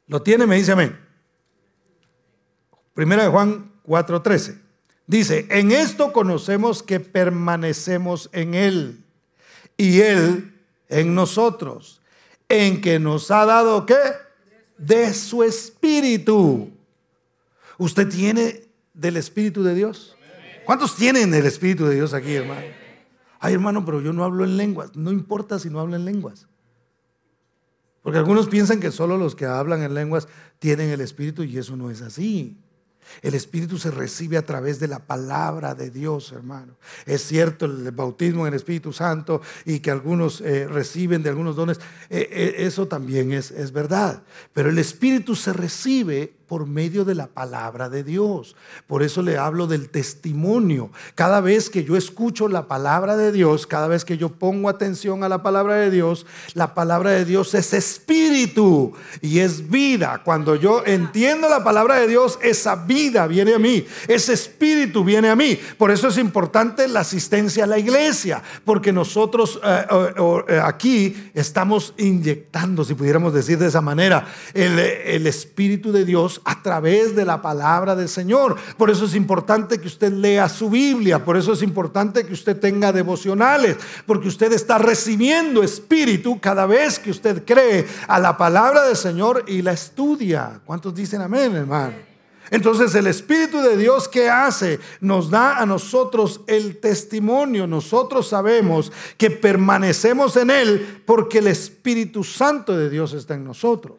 ¿Lo tiene? Me dice amén. 1 Juan 4:13. Dice: en esto conocemos que permanecemos en Él, y Él en nosotros, en que nos ha dado, ¿qué? De su Espíritu. ¿Usted tiene del Espíritu de Dios? ¿Cuántos tienen el Espíritu de Dios aquí, hermano? Ay, hermano, pero yo no hablo en lenguas. No importa si no hablo en lenguas, porque algunos piensan que solo los que hablan en lenguas tienen el Espíritu, y eso no es así. El Espíritu se recibe a través de la palabra de Dios, hermano. Es cierto el bautismo en el Espíritu Santo y que algunos reciben de algunos dones, eso también es verdad. Pero el Espíritu se recibe por medio de la palabra de Dios. Por eso le hablo del testimonio. Cada vez que yo escucho la palabra de Dios, cada vez que yo pongo atención a la palabra de Dios, la palabra de Dios es espíritu y es vida. Cuando yo entiendo la palabra de Dios, esa vida viene a mí, ese espíritu viene a mí. Por eso es importante la asistencia a la iglesia, porque nosotros aquí estamos inyectando, si pudiéramos decir de esa manera, el espíritu de Dios a través de la palabra del Señor. Por eso es importante que usted lea su Biblia, por eso es importante que usted tenga devocionales, porque usted está recibiendo espíritu cada vez que usted cree a la palabra del Señor y la estudia. ¿Cuántos dicen amén, hermano? Entonces el Espíritu de Dios, ¿qué hace? Nos da a nosotros el testimonio. Nosotros sabemos que permanecemos en Él porque el Espíritu Santo de Dios está en nosotros.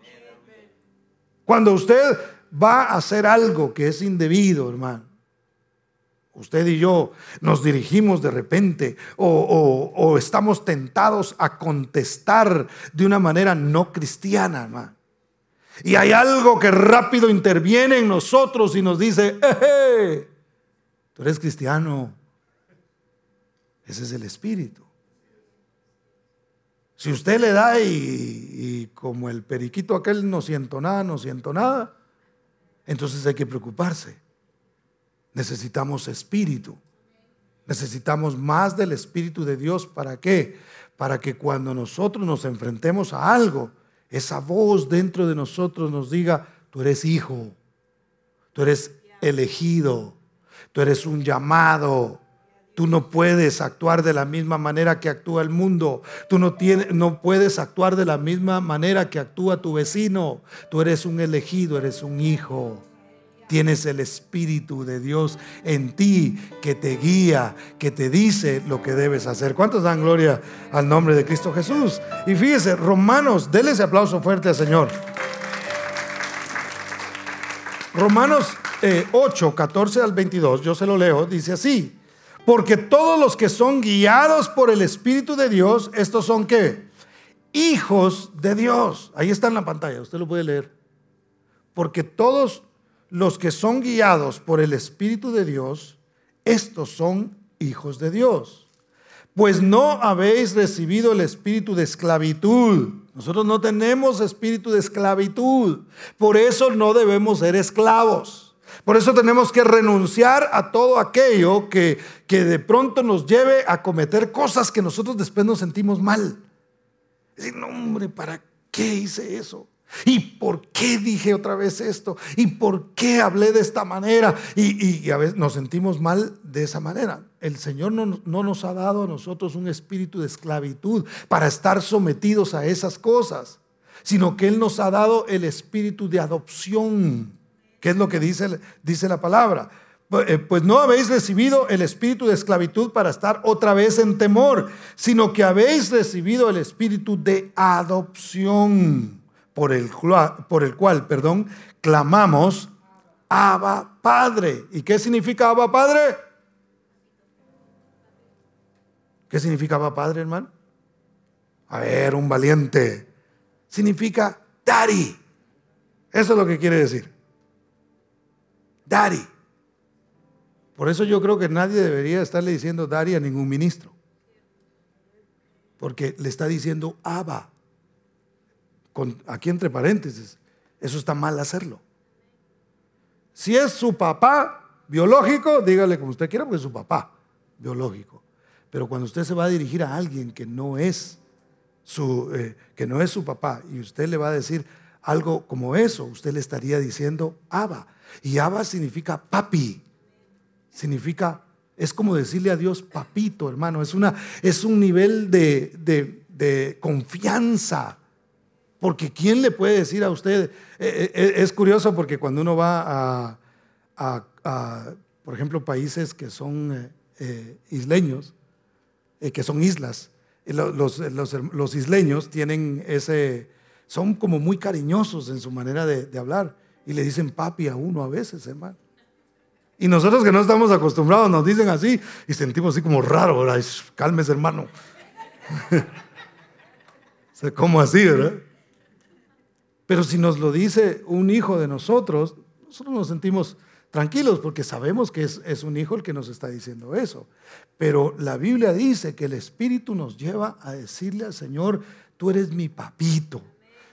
Cuando usted va a hacer algo que es indebido, hermano, usted y yo nos dirigimos de repente o estamos tentados a contestar de una manera no cristiana, hermano. Y hay algo que rápido interviene en nosotros y nos dice: tú eres cristiano. Ese es el Espíritu. Si usted le da y como el periquito aquel, no siento nada, entonces hay que preocuparse. Necesitamos espíritu. Necesitamos más del Espíritu de Dios. ¿Para qué? Para que cuando nosotros nos enfrentemos a algo, esa voz dentro de nosotros nos diga: tú eres hijo, tú eres elegido, tú eres un llamado. Tú no puedes actuar de la misma manera que actúa el mundo. Tú no puedes actuar de la misma manera que actúa tu vecino. Tú eres un elegido, eres un hijo. Tienes el Espíritu de Dios en ti que te guía, que te dice lo que debes hacer. ¿Cuántos dan gloria al nombre de Cristo Jesús? Y fíjese, Romanos, denle ese aplauso fuerte al Señor. Romanos 8, 14 al 22, yo se lo leo, dice así: porque todos los que son guiados por el Espíritu de Dios, estos son ¿qué? Hijos de Dios. Ahí está en la pantalla, usted lo puede leer. Porque todos los que son guiados por el Espíritu de Dios, estos son hijos de Dios. Pues no habéis recibido el espíritu de esclavitud. Nosotros no tenemos espíritu de esclavitud. Por eso no debemos ser esclavos. Por eso tenemos que renunciar a todo aquello que de pronto nos lleve a cometer cosas que nosotros después nos sentimos mal. Es decir, no, hombre, ¿para qué hice eso? ¿Y por qué dije otra vez esto? ¿Y por qué hablé de esta manera? Y a veces nos sentimos mal de esa manera. El Señor no nos ha dado a nosotros un espíritu de esclavitud para estar sometidos a esas cosas, sino que Él nos ha dado el espíritu de adopción. ¿Qué es lo que dice la palabra? Pues no habéis recibido el espíritu de esclavitud para estar otra vez en temor, sino que habéis recibido el espíritu de adopción, por el cual, clamamos: Abba Padre. ¿Y qué significa Abba Padre? ¿Qué significa Abba Padre, hermano? A ver, un valiente. Significa Daddy. Eso es lo que quiere decir. Daddy. Por eso yo creo que nadie debería estarle diciendo Daddy a ningún ministro, porque le está diciendo Abba. Aquí entre paréntesis, eso está mal hacerlo. Si es su papá biológico, dígale como usted quiera, porque es su papá biológico. Pero cuando usted se va a dirigir a alguien que no es su papá, y usted le va a decir algo como eso, usted le estaría diciendo Abba. Y Abba significa papi. Es como decirle a Dios papito, hermano. Es un nivel de confianza. Porque ¿quién le puede decir a usted? Es curioso porque cuando uno va a por ejemplo, países que son isleños, que son islas, los isleños tienen son como muy cariñosos en su manera de hablar, y le dicen papi a uno a veces, hermano. Y nosotros que no estamos acostumbrados nos dicen así y sentimos así como raro, ¿verdad? Cálmese, hermano. ¿Cómo así, verdad? Pero si nos lo dice un hijo de nosotros nos sentimos tranquilos porque sabemos que es un hijo el que nos está diciendo eso. Pero la Biblia dice que el Espíritu nos lleva a decirle al Señor: tú eres mi papito.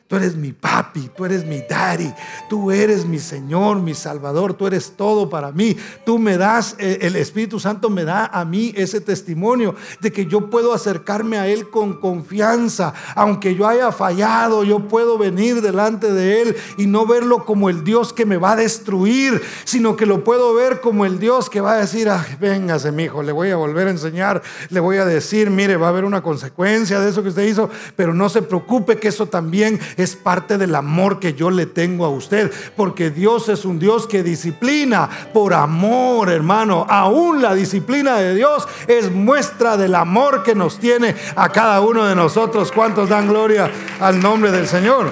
Tú eres mi papi, tú eres mi daddy, tú eres mi Señor, mi Salvador, tú eres todo para mí. Tú me das, el Espíritu Santo me da a mí ese testimonio de que yo puedo acercarme a Él con confianza. Aunque yo haya fallado, yo puedo venir delante de Él y no verlo como el Dios que me va a destruir, sino que lo puedo ver como el Dios que va a decir: véngase, mi hijo, le voy a volver a enseñar, le voy a decir, mire, va a haber una consecuencia de eso que usted hizo, pero no se preocupe, que eso también es parte del amor que yo le tengo a usted, porque Dios es un Dios que disciplina por amor, hermano. Aún la disciplina de Dios es muestra del amor que nos tiene a cada uno de nosotros. ¿Cuántos dan gloria al nombre del Señor?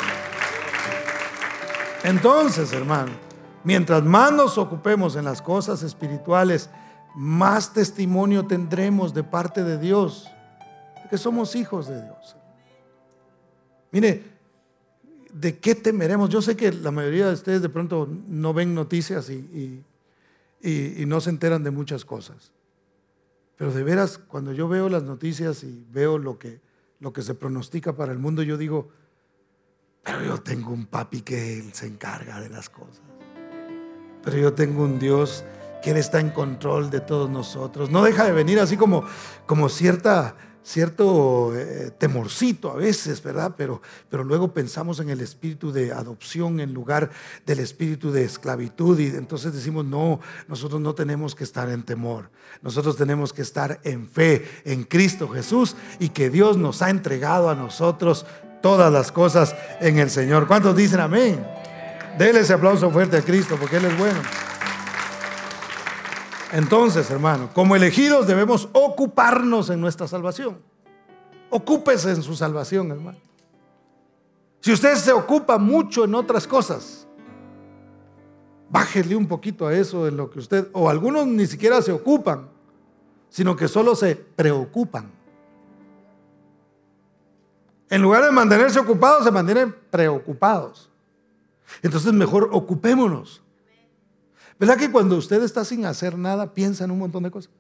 Entonces, hermano, mientras más nos ocupemos en las cosas espirituales, más testimonio tendremos de parte de Dios, porque somos hijos de Dios. Mire, ¿de qué temeremos? Yo sé que la mayoría de ustedes de pronto no ven noticias y no se enteran de muchas cosas. Pero de veras, cuando yo veo las noticias y veo lo que se pronostica para el mundo, yo digo: pero yo tengo un papi que Él se encarga de las cosas. Pero yo tengo un Dios que Él está en control de todos nosotros. No deja de venir así como cierto temorcito a veces, ¿verdad? Pero luego pensamos en el espíritu de adopción en lugar del espíritu de esclavitud, y entonces decimos, no, nosotros no tenemos que estar en temor, nosotros tenemos que estar en fe en Cristo Jesús, y que Dios nos ha entregado a nosotros todas las cosas en el Señor. ¿Cuántos dicen amén? Denle ese aplauso fuerte a Cristo, porque Él es bueno. Entonces, hermano, como elegidos debemos ocuparnos en nuestra salvación. Ocúpese en su salvación, hermano. Si usted se ocupa mucho en otras cosas, bájele un poquito a eso en lo que usted, o algunos ni siquiera se ocupan, sino que solo se preocupan. En lugar de mantenerse ocupados, se mantienen preocupados. Entonces mejor ocupémonos. ¿Verdad que cuando usted está sin hacer nada, piensa en un montón de cosas?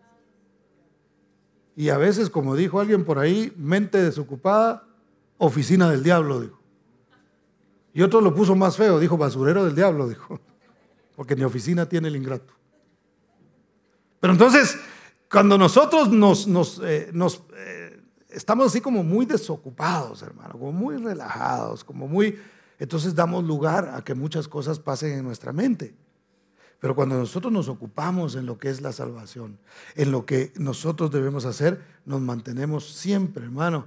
Y a veces, como dijo alguien por ahí, mente desocupada, oficina del diablo, dijo. Y otro lo puso más feo, dijo basurero del diablo, dijo. Porque ni oficina tiene el ingrato. Pero entonces, cuando nosotros estamos así como muy desocupados, hermano, como muy relajados, entonces damos lugar a que muchas cosas pasen en nuestra mente. Pero cuando nosotros nos ocupamos en lo que es la salvación, en lo que nosotros debemos hacer, nos mantenemos siempre, hermano,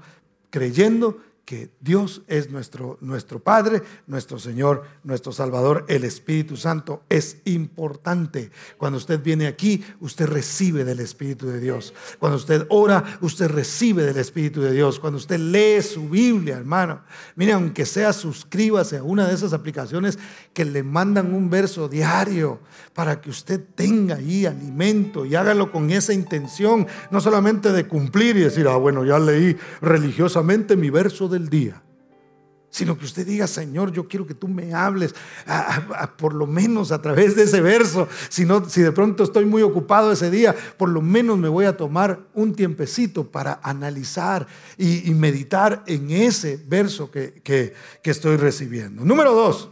creyendo que Dios es nuestro Padre, nuestro Señor, nuestro Salvador. El Espíritu Santo es importante. Cuando usted viene aquí, usted recibe del Espíritu de Dios. Cuando usted ora, usted recibe del Espíritu de Dios. Cuando usted lee su Biblia, hermano, mire, aunque sea, suscríbase a una de esas aplicaciones que le mandan un verso diario para que usted tenga ahí alimento, y hágalo con esa intención, no solamente de cumplir y decir, bueno, ya leí religiosamente mi verso del día, sino que usted diga, Señor, yo quiero que tú me hables por lo menos a través de ese verso. Si de pronto estoy muy ocupado ese día, por lo menos me voy a tomar un tiempecito para analizar y meditar en ese verso que estoy recibiendo. Número 2,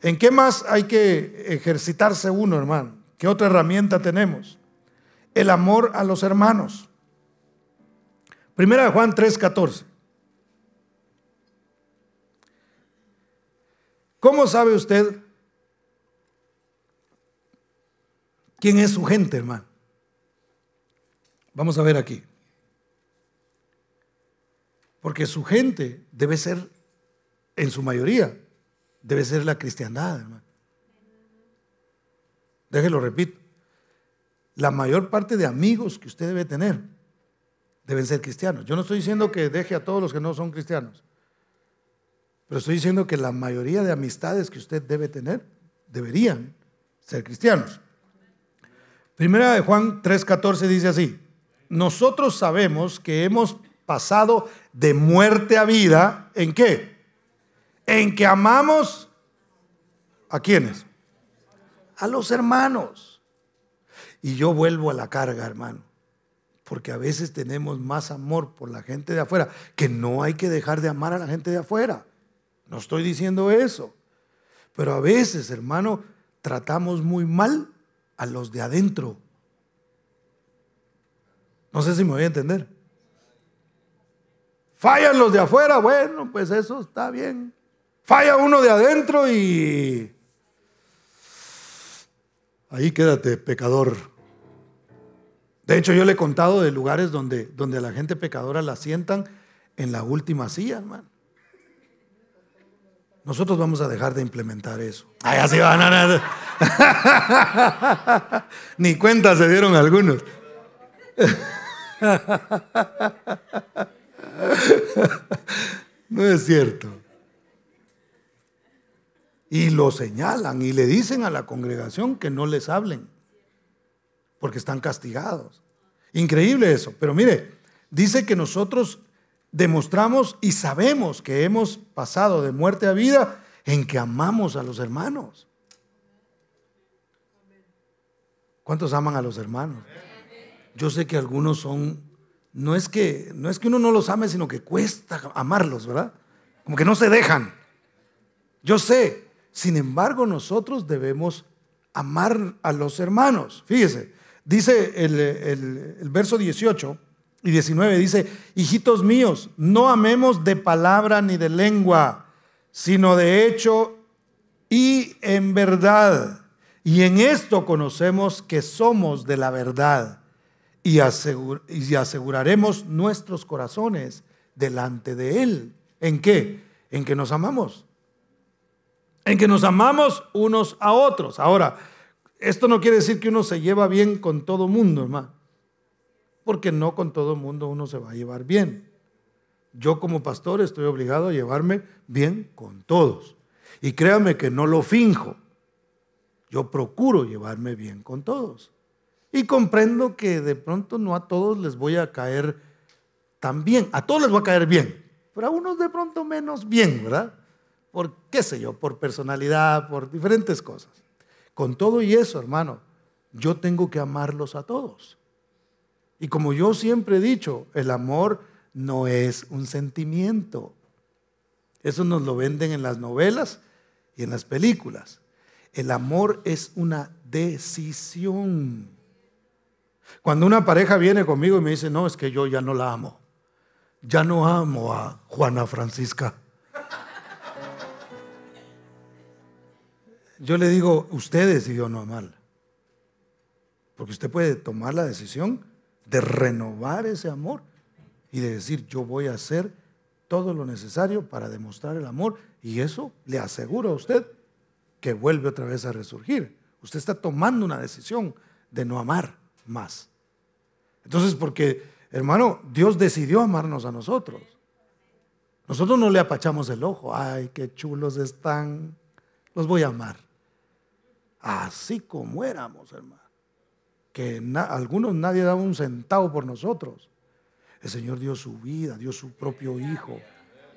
¿en qué más hay que ejercitarse uno, hermano? ¿Qué otra herramienta tenemos? El amor a los hermanos. Primera de Juan 3:14. ¿Cómo sabe usted quién es su gente, hermano? Vamos a ver aquí. Porque su gente debe ser, en su mayoría, debe ser la cristiandad, hermano. Déjelo repito. La mayor parte de amigos que usted debe tener deben ser cristianos. Yo no estoy diciendo que deje a todos los que no son cristianos, pero estoy diciendo que la mayoría de amistades que usted debe tener deberían ser cristianos. Primera de Juan 3:14 dice así: nosotros sabemos que hemos pasado de muerte a vida. ¿En qué? En que amamos ¿a quiénes? A los hermanos. Y yo vuelvo a la carga, hermano, porque a veces tenemos más amor por la gente de afuera, que no hay que dejar de amar a la gente de afuera. No estoy diciendo eso, pero a veces, hermano, tratamos muy mal a los de adentro. No sé si me voy a entender. Fallan los de afuera, bueno, pues eso está bien. Falla uno de adentro y ahí quédate, pecador. De hecho, yo le he contado de lugares donde a la gente pecadora la sientan en la última silla, hermano. Nosotros vamos a dejar de implementar eso. Ay, así van a... Ni cuenta se dieron algunos. No es cierto. Y lo señalan y le dicen a la congregación que no les hablen, porque están castigados. Increíble eso. Pero mire, dice que nosotros demostramos y sabemos que hemos pasado de muerte a vida en que amamos a los hermanos. ¿Cuántos aman a los hermanos? Yo sé que algunos son, no es que uno no los ame, sino que cuesta amarlos, ¿verdad? Como que no se dejan. Yo sé, sin embargo, nosotros debemos amar a los hermanos. Fíjese, dice el verso 18 y 19, dice: hijitos míos, no amemos de palabra ni de lengua, sino de hecho y en verdad. Y en esto conocemos que somos de la verdad y aseguraremos nuestros corazones delante de Él. ¿En qué? En que nos amamos. En que nos amamos unos a otros. Ahora, esto no quiere decir que uno se lleva bien con todo mundo, hermano. Porque no con todo mundo uno se va a llevar bien. Yo como pastor estoy obligado a llevarme bien con todos. Y créame que no lo finjo. Yo procuro llevarme bien con todos. Y comprendo que de pronto no a todos les voy a caer tan bien. A todos les voy a caer bien, pero a unos de pronto menos bien, ¿verdad? Por qué sé yo, por personalidad, por diferentes cosas. Con todo y eso, hermano, yo tengo que amarlos a todos. Y como yo siempre he dicho, el amor no es un sentimiento. Eso nos lo venden en las novelas y en las películas. El amor es una decisión. Cuando una pareja viene conmigo y me dice: no, es que yo ya no la amo. Ya no amo a Juana Francisca. Yo le digo: usted decidió no amarla. Porque usted puede tomar la decisión de renovar ese amor y de decir: yo voy a hacer todo lo necesario para demostrar el amor. Y eso le aseguro a usted que vuelve otra vez a resurgir. Usted está tomando una decisión de no amar más. Entonces, porque, hermano, Dios decidió amarnos a nosotros. Nosotros no le apachamos el ojo: ay, qué chulos están, los voy a amar. Así como éramos, hermano, que algunos nadie daba un centavo por nosotros. El Señor dio su vida, dio su propio Hijo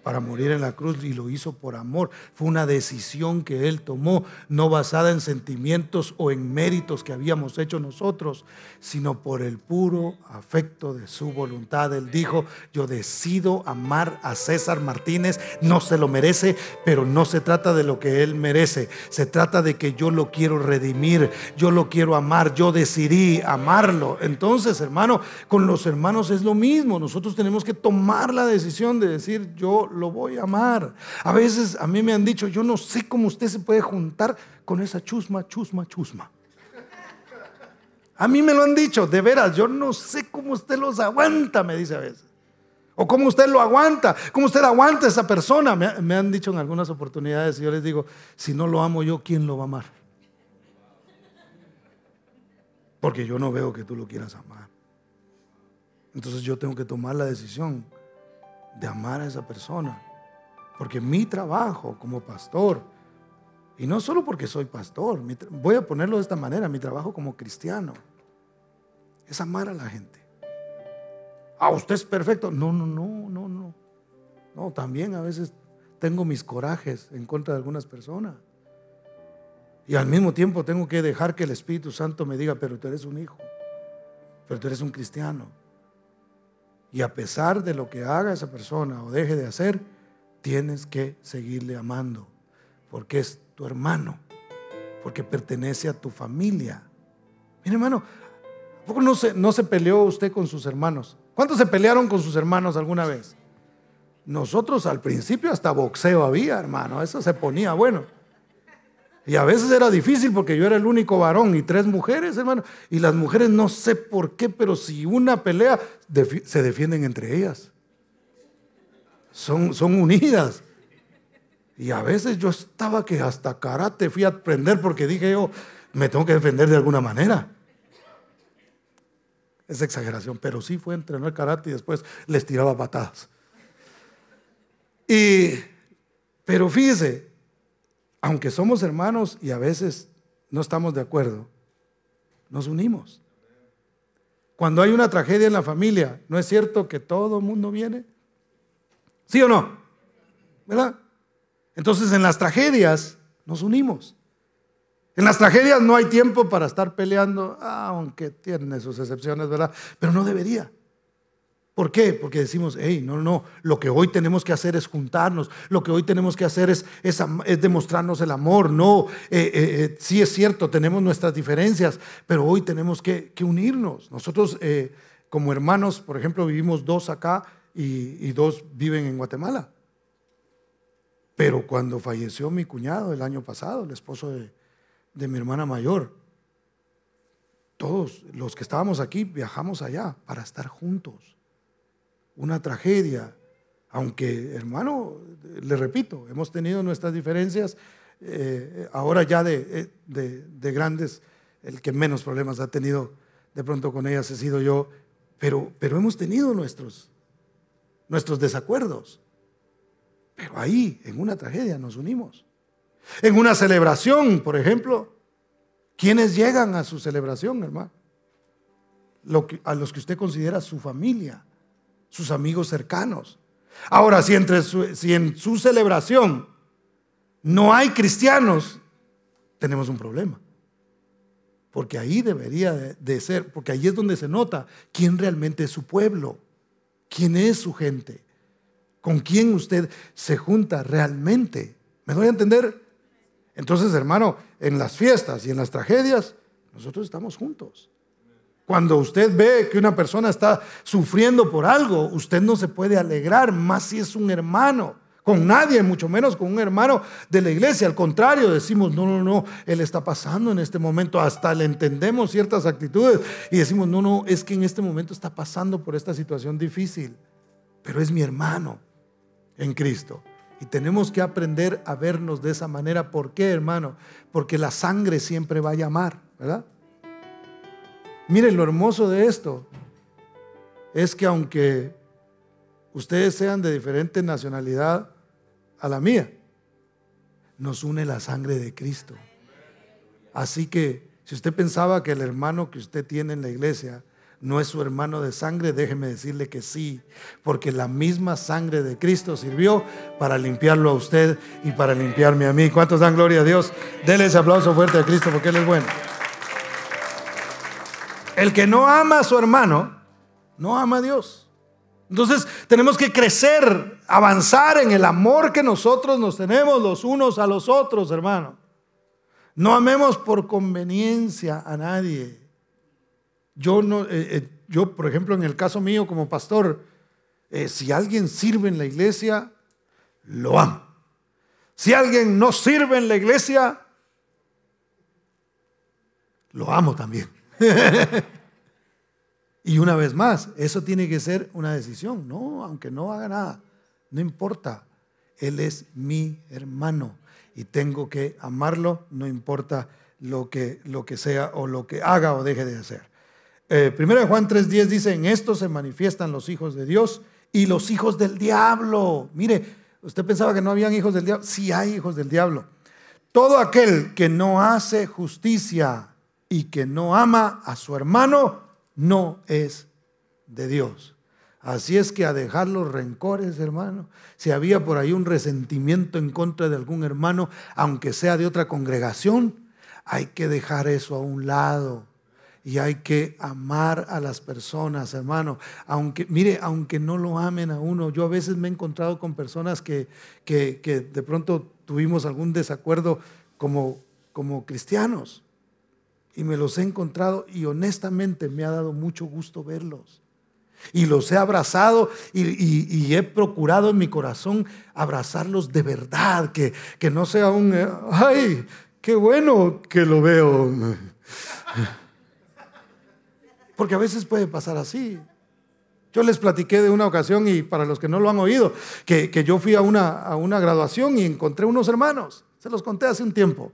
para morir en la cruz, y lo hizo por amor. Fue una decisión que Él tomó, no basada en sentimientos o en méritos que habíamos hecho nosotros, sino por el puro afecto de su voluntad. Él dijo: yo decido amar a César Martínez, no se lo merece, pero no se trata de lo que él merece, se trata de que yo lo quiero redimir, yo lo quiero amar, yo decidí amarlo. Entonces, hermano, con los hermanos es lo mismo. Nosotros tenemos que tomar la decisión de decir: yo lo voy a amar. A veces a mí me han dicho: yo no sé cómo usted se puede juntar con esa chusma. A mí me lo han dicho, de veras, yo no sé cómo usted los aguanta, me dice a veces. O cómo usted lo aguanta, cómo usted aguanta a esa persona. Me han dicho en algunas oportunidades, y yo les digo: si no lo amo yo, ¿quién lo va a amar? Porque yo no veo que tú lo quieras amar. Entonces yo tengo que tomar la decisión de amar a esa persona, porque mi trabajo como pastor, y no solo porque soy pastor, voy a ponerlo de esta manera, mi trabajo como cristiano es amar a la gente. Usted es perfecto. No, también a veces tengo mis corajes en contra de algunas personas, y al mismo tiempo tengo que dejar que el Espíritu Santo me diga: pero tú eres un hijo, pero tú eres un cristiano. Y a pesar de lo que haga esa persona o deje de hacer, tienes que seguirle amando, porque es tu hermano, porque pertenece a tu familia. Mire, hermano, ¿a poco no se peleó usted con sus hermanos? ¿Cuántos se pelearon con sus hermanos alguna vez? Nosotros al principio hasta boxeo había, hermano, eso se ponía bueno. Y a veces era difícil porque yo era el único varón y 3 mujeres, hermano. Y las mujeres, no sé por qué, pero si una pelea, se defienden entre ellas. Son unidas. Y a veces yo estaba que hasta karate fui a aprender, porque dije yo: me tengo que defender de alguna manera. Es exageración, pero sí fue a entrenar karate y después les tiraba patadas. Pero fíjese, aunque somos hermanos y a veces no estamos de acuerdo, nos unimos. Cuando hay una tragedia en la familia, ¿no es cierto que todo el mundo viene? ¿Sí o no? ¿Verdad? Entonces, en las tragedias nos unimos. En las tragedias no hay tiempo para estar peleando, aunque tiene sus excepciones, ¿verdad? Pero no debería. ¿Por qué? Porque decimos, hey, no, lo que hoy tenemos que hacer es juntarnos, lo que hoy tenemos que hacer es demostrarnos el amor. No, sí es cierto, tenemos nuestras diferencias, pero hoy tenemos que unirnos. Nosotros como hermanos, por ejemplo, vivimos 2 acá y 2 viven en Guatemala. Pero cuando falleció mi cuñado el año pasado, el esposo de mi hermana mayor, todos los que estábamos aquí viajamos allá para estar juntos. Una tragedia, aunque hermano, le repito, hemos tenido nuestras diferencias, ahora ya de grandes, el que menos problemas ha tenido de pronto con ellas he sido yo, pero hemos tenido nuestros desacuerdos, pero ahí en una tragedia nos unimos. En una celebración, por ejemplo, ¿quiénes llegan a su celebración, hermano? A los que usted considera su familia, sus amigos cercanos. Ahora, si en su celebración no hay cristianos, tenemos un problema. Porque ahí debería de ser, porque ahí es donde se nota quién realmente es su pueblo, quién es su gente, con quién usted se junta realmente. ¿Me doy a entender? Entonces, hermano, en las fiestas y en las tragedias, nosotros estamos juntos. Cuando usted ve que una persona está sufriendo por algo, usted no se puede alegrar, más si es un hermano, con nadie, mucho menos con un hermano de la iglesia. Al contrario, decimos, no, él está pasando en este momento, hasta le entendemos ciertas actitudes y decimos, no, es que en este momento está pasando por esta situación difícil, pero es mi hermano en Cristo. Y tenemos que aprender a vernos de esa manera. ¿Por qué, hermano? Porque la sangre siempre va a llamar, ¿verdad? Miren, lo hermoso de esto es que aunque ustedes sean de diferente nacionalidad a la mía, nos une la sangre de Cristo. Así que si usted pensaba que el hermano que usted tiene en la iglesia no es su hermano de sangre, déjeme decirle que sí, porque la misma sangre de Cristo sirvió para limpiarlo a usted y para limpiarme a mí. ¿Cuántos dan gloria a Dios? Denle ese aplauso fuerte a Cristo porque Él es bueno. El que no ama a su hermano, no ama a Dios. Entonces tenemos que crecer, avanzar en el amor que nosotros nos tenemos los unos a los otros, hermano. No amemos por conveniencia a nadie. Yo, por ejemplo, en el caso mío como pastor, si alguien sirve en la iglesia, lo amo. Si alguien no sirve en la iglesia, lo amo también. Y una vez más, eso tiene que ser una decisión. No, aunque no haga nada, no importa. Él es mi hermano y tengo que amarlo, no importa lo que sea o lo que haga o deje de hacer. 1 Juan 3:10 dice: en esto se manifiestan los hijos de Dios y los hijos del diablo. Mire, usted pensaba que no habían hijos del diablo. Sí hay hijos del diablo. Todo aquel que no hace justicia y que no ama a su hermano no es de Dios. Así es que a dejar los rencores, hermano. Si había por ahí un resentimiento en contra de algún hermano, aunque sea de otra congregación, hay que dejar eso a un lado y hay que amar a las personas, hermano. Aunque no lo amen a uno. Yo a veces me he encontrado con personas que de pronto tuvimos algún desacuerdo como cristianos. Y me los he encontrado y honestamente me ha dado mucho gusto verlos. Y los he abrazado y he procurado en mi corazón abrazarlos de verdad. Que no sea un, ay, qué bueno que lo veo. Porque a veces puede pasar así. Yo les platiqué de una ocasión, y para los que no lo han oído, que yo fui a una graduación y encontré unos hermanos. Se los conté hace un tiempo.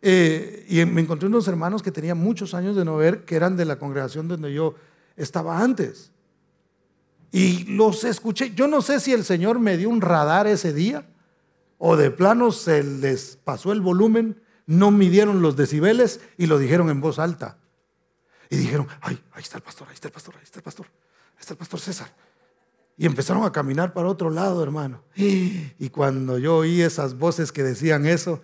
Y me encontré unos hermanos que tenía muchos años de no ver, que eran de la congregación donde yo estaba antes. Y los escuché. Yo no sé si el Señor me dio un radar ese día o de plano se les pasó el volumen, no midieron los decibeles y lo dijeron en voz alta. Y dijeron: ay, ahí está el pastor, ahí está el pastor, ahí está el pastor, ahí está el pastor César. Y empezaron a caminar para otro lado, hermano. Y cuando yo oí esas voces que decían eso,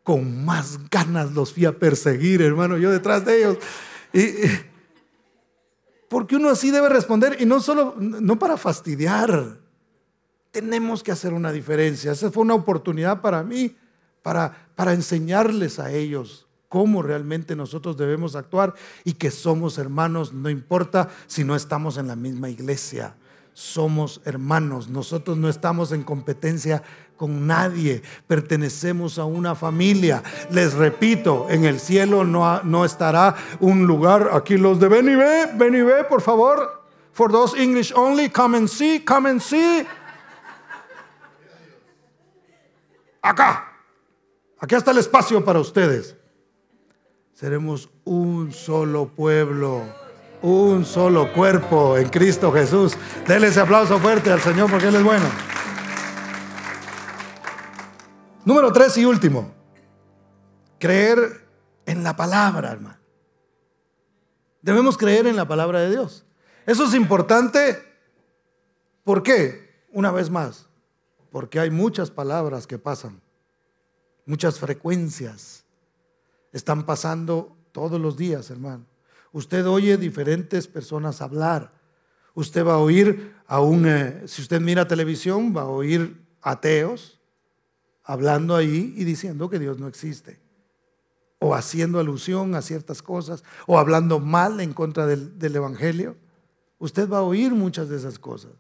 con más ganas los fui a perseguir, hermano, yo detrás de ellos. Porque uno así debe responder, y no para fastidiar. Tenemos que hacer una diferencia. Esa fue una oportunidad para mí, para enseñarles a ellos cómo realmente nosotros debemos actuar y que somos hermanos, no importa si no estamos en la misma iglesia. Somos hermanos, nosotros no estamos en competencia con nadie, pertenecemos a una familia. Les repito, en el cielo no estará un lugar. Aquí los de ven y ve, por favor. For those English only, come and see. Aquí está el espacio para ustedes. Seremos un solo pueblo, un solo cuerpo en Cristo Jesús. Denle ese aplauso fuerte al Señor porque Él es bueno. Número 3 y último, creer en la palabra, hermano. Debemos creer en la palabra de Dios. Eso es importante. ¿Por qué? Una vez más, porque hay muchas palabras que pasan, muchas frecuencias están pasando todos los días, hermano. Usted oye diferentes personas hablar. Usted va a oír si usted mira televisión, va a oír ateos hablando ahí y diciendo que Dios no existe, o haciendo alusión a ciertas cosas, o hablando mal en contra del evangelio. Usted va a oír muchas de esas cosas.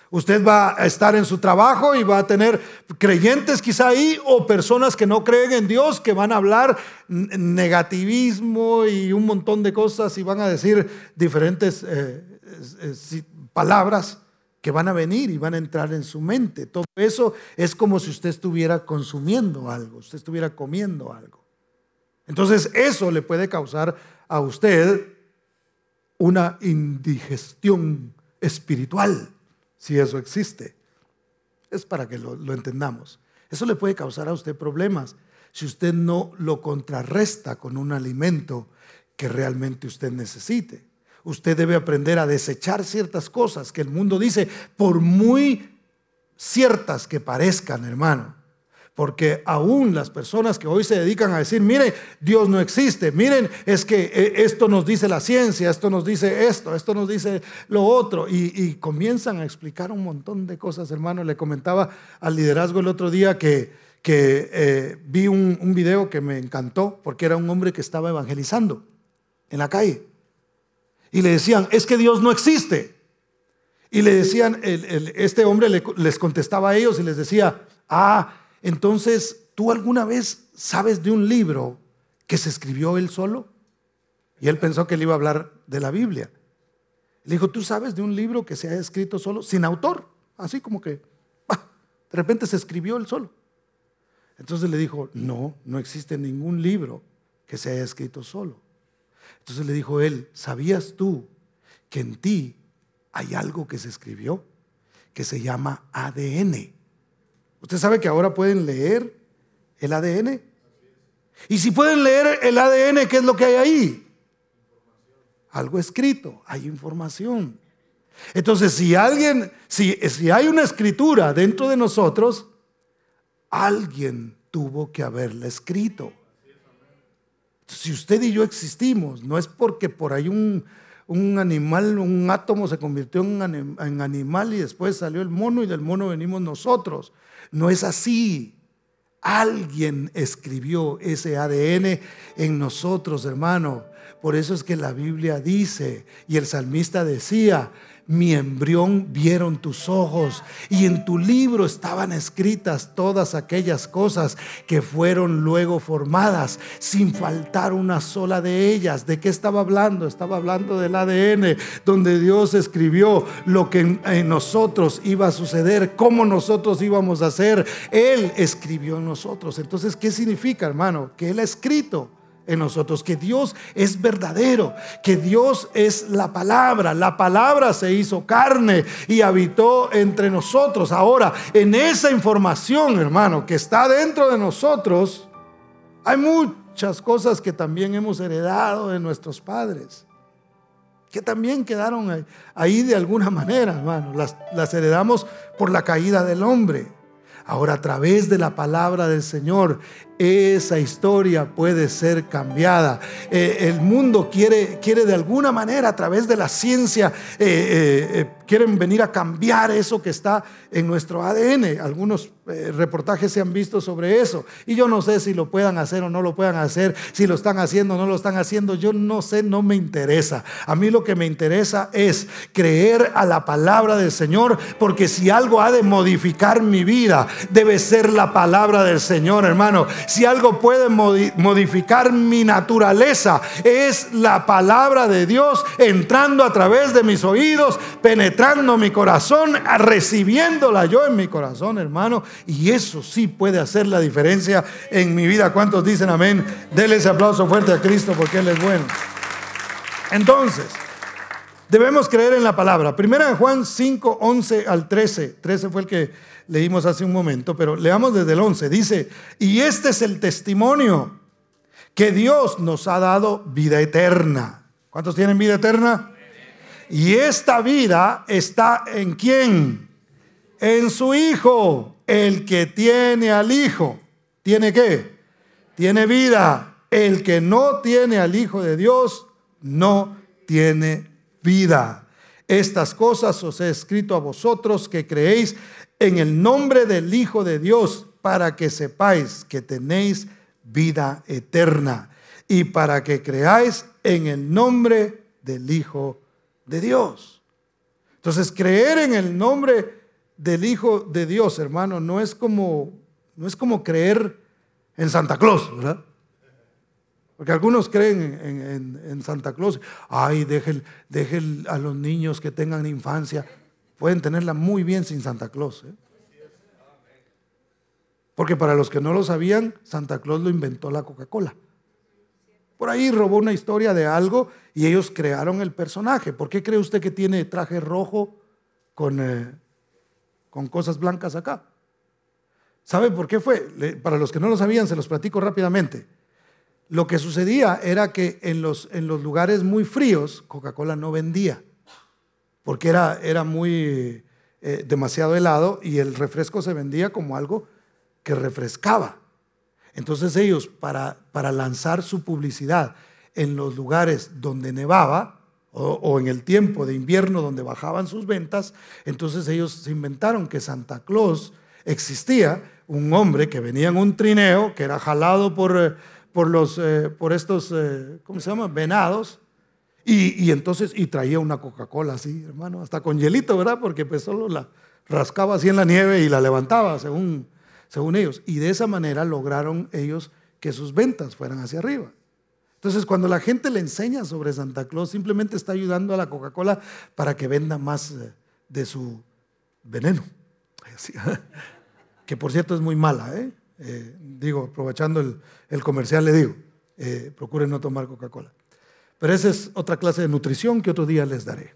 Usted va a estar en su trabajo y va a tener creyentes quizá ahí, o personas que no creen en Dios, que van a hablar negativismo y un montón de cosas, y van a decir diferentes palabras que van a venir y van a entrar en su mente. Todo eso es como si usted estuviera consumiendo algo, usted estuviera comiendo algo. Entonces eso le puede causar a usted una indigestión espiritual. Si eso existe, es para que lo entendamos. Eso le puede causar a usted problemas si usted no lo contrarresta con un alimento que realmente usted necesite. Usted debe aprender a desechar ciertas cosas que el mundo dice, por muy ciertas que parezcan, hermano. Porque aún las personas que hoy se dedican a decir, miren, Dios no existe, miren, es que esto nos dice la ciencia, esto nos dice esto nos dice lo otro, y comienzan a explicar un montón de cosas, hermano. Le comentaba al liderazgo el otro día que vi un video que me encantó, porque era un hombre que estaba evangelizando en la calle, y le decían, es que Dios no existe. Y le decían, este hombre les contestaba a ellos y les decía, entonces, ¿tú alguna vez sabes de un libro que se escribió él solo? Y él pensó que le iba a hablar de la Biblia. Le dijo, ¿tú sabes de un libro que se haya escrito solo, sin autor? Así como que, de repente se escribió él solo. Entonces le dijo, no existe ningún libro que se haya escrito solo. Entonces le dijo él, ¿sabías tú que en ti hay algo que se escribió que se llama ADN? Usted sabe que ahora pueden leer el ADN. Y si pueden leer el ADN, ¿qué es lo que hay ahí? Algo escrito, hay información. Entonces, si hay una escritura dentro de nosotros, alguien tuvo que haberla escrito. Si usted y yo existimos, no es porque por ahí un animal, un átomo se convirtió en animal y después salió el mono y del mono venimos nosotros. No es así. Alguien escribió ese ADN en nosotros, hermano. Por eso es que la Biblia dice, y el salmista decía, mi embrión vieron tus ojos, y en tu libro estaban escritas todas aquellas cosas que fueron luego formadas, sin faltar una sola de ellas. ¿De qué estaba hablando? Estaba hablando del ADN, donde Dios escribió lo que en nosotros iba a suceder, cómo nosotros íbamos a ser. Él escribió en nosotros. Entonces, ¿qué significa, hermano? Que Él ha escrito en nosotros, que Dios es verdadero, que Dios es la palabra se hizo carne y habitó entre nosotros. Ahora, en esa información, hermano, que está dentro de nosotros, hay muchas cosas que también hemos heredado de nuestros padres, que también quedaron ahí de alguna manera, hermano. Las heredamos por la caída del hombre. Ahora, a través de la palabra del Señor, esa historia puede ser cambiada. El mundo quiere de alguna manera, a través de la ciencia, quieren venir a cambiar eso que está en nuestro ADN. Algunos reportajes se han visto sobre eso, y yo no sé si lo puedan hacer o no lo puedan hacer, si lo están haciendo o no lo están haciendo. Yo no sé, no me interesa. A mí lo que me interesa es creer a la palabra del Señor, porque si algo ha de modificar mi vida, debe ser la palabra del Señor, hermano. Si algo puede modificar mi naturaleza, es la palabra de Dios entrando a través de mis oídos, penetrando mi corazón, recibiéndola yo en mi corazón, hermano. Y eso sí puede hacer la diferencia en mi vida. ¿Cuántos dicen amén? Denle ese aplauso fuerte a Cristo, porque Él es bueno. Entonces, debemos creer en la palabra. Primera de Juan 5, 11 al 13. 13 fue el que leímos hace un momento, pero leamos desde el 11. Dice: y este es el testimonio, que Dios nos ha dado vida eterna. ¿Cuántos tienen vida eterna? Y esta vida está ¿en quién? En su Hijo. El que tiene al Hijo, ¿tiene qué? Tiene vida. El que no tiene al Hijo de Dios, no tiene vida. Estas cosas os he escrito a vosotros que creéis en el nombre del Hijo de Dios, para que sepáis que tenéis vida eterna, y para que creáis en el nombre del Hijo de Dios. Entonces, creer en el nombre del Hijo de Dios, hermano, no es como creer en Santa Claus, ¿verdad? Porque algunos creen en Santa Claus. Ay, dejen a los niños que tengan infancia. Pueden tenerla muy bien sin Santa Claus, ¿eh? Porque para los que no lo sabían, Santa Claus lo inventó la Coca-Cola. Por ahí robó una historia de algo y ellos crearon el personaje. ¿Por qué cree usted que tiene traje rojo con cosas blancas acá? ¿Sabe por qué fue? Para los que no lo sabían, se los platico rápidamente. Lo que sucedía era que en los lugares muy fríos, Coca-Cola no vendía, porque era muy demasiado helado, y el refresco se vendía como algo que refrescaba. Entonces ellos, para lanzar su publicidad en los lugares donde nevaba, o en el tiempo de invierno donde bajaban sus ventas, entonces ellos se inventaron que Santa Claus existía, un hombre que venía en un trineo, que era jalado por estos, ¿cómo se llama? Venados, y entonces traía una Coca-Cola así, hermano, hasta con hielito, ¿verdad? Porque pues solo la rascaba así en la nieve y la levantaba según ellos, y de esa manera lograron ellos que sus ventas fueran hacia arriba. Entonces, cuando la gente le enseña sobre Santa Claus, simplemente está ayudando a la Coca-Cola para que venda más de su veneno, que por cierto es muy mala, digo, aprovechando el comercial, le digo, procuren no tomar Coca-Cola. Pero esa es otra clase de nutrición que otro día les daré,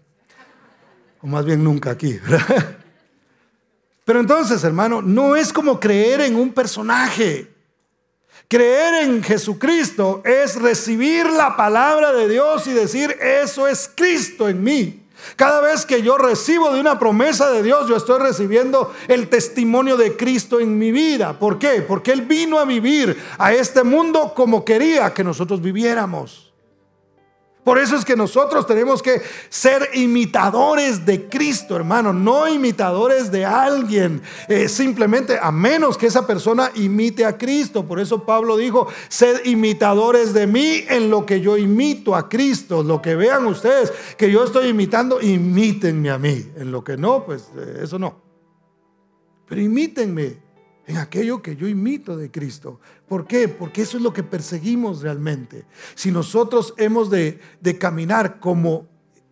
o más bien nunca aquí, ¿verdad? Pero entonces, hermano, no es como creer en un personaje. Creer en Jesucristo es recibir la palabra de Dios y decir: eso es Cristo en mí. Cada vez que yo recibo de una promesa de Dios, yo estoy recibiendo el testimonio de Cristo en mi vida. ¿Por qué? Porque Él vino a vivir a este mundo como quería que nosotros viviéramos. Por eso es que nosotros tenemos que ser imitadores de Cristo, hermano, no imitadores de alguien, simplemente a menos que esa persona imite a Cristo. Por eso Pablo dijo: sed imitadores de mí en lo que yo imito a Cristo. Lo que vean ustedes que yo estoy imitando, imítenme a mí. En lo que no, pues eso no. Pero imítenme en aquello que yo imito de Cristo. ¿Por qué? Porque eso es lo que perseguimos realmente. Si nosotros hemos de caminar como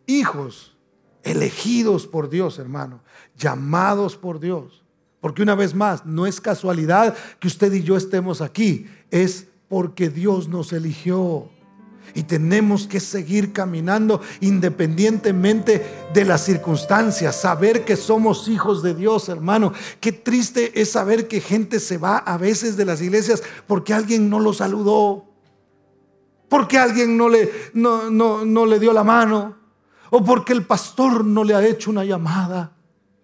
hijos elegidos por Dios, hermano, llamados por Dios, porque una vez más, no es casualidad que usted y yo estemos aquí, es porque Dios nos eligió. Y tenemos que seguir caminando independientemente de las circunstancias. Saber que somos hijos de Dios, hermano. Qué triste es saber que gente se va a veces de las iglesias porque alguien no lo saludó, porque alguien no le dio la mano, o porque el pastor no le ha hecho una llamada,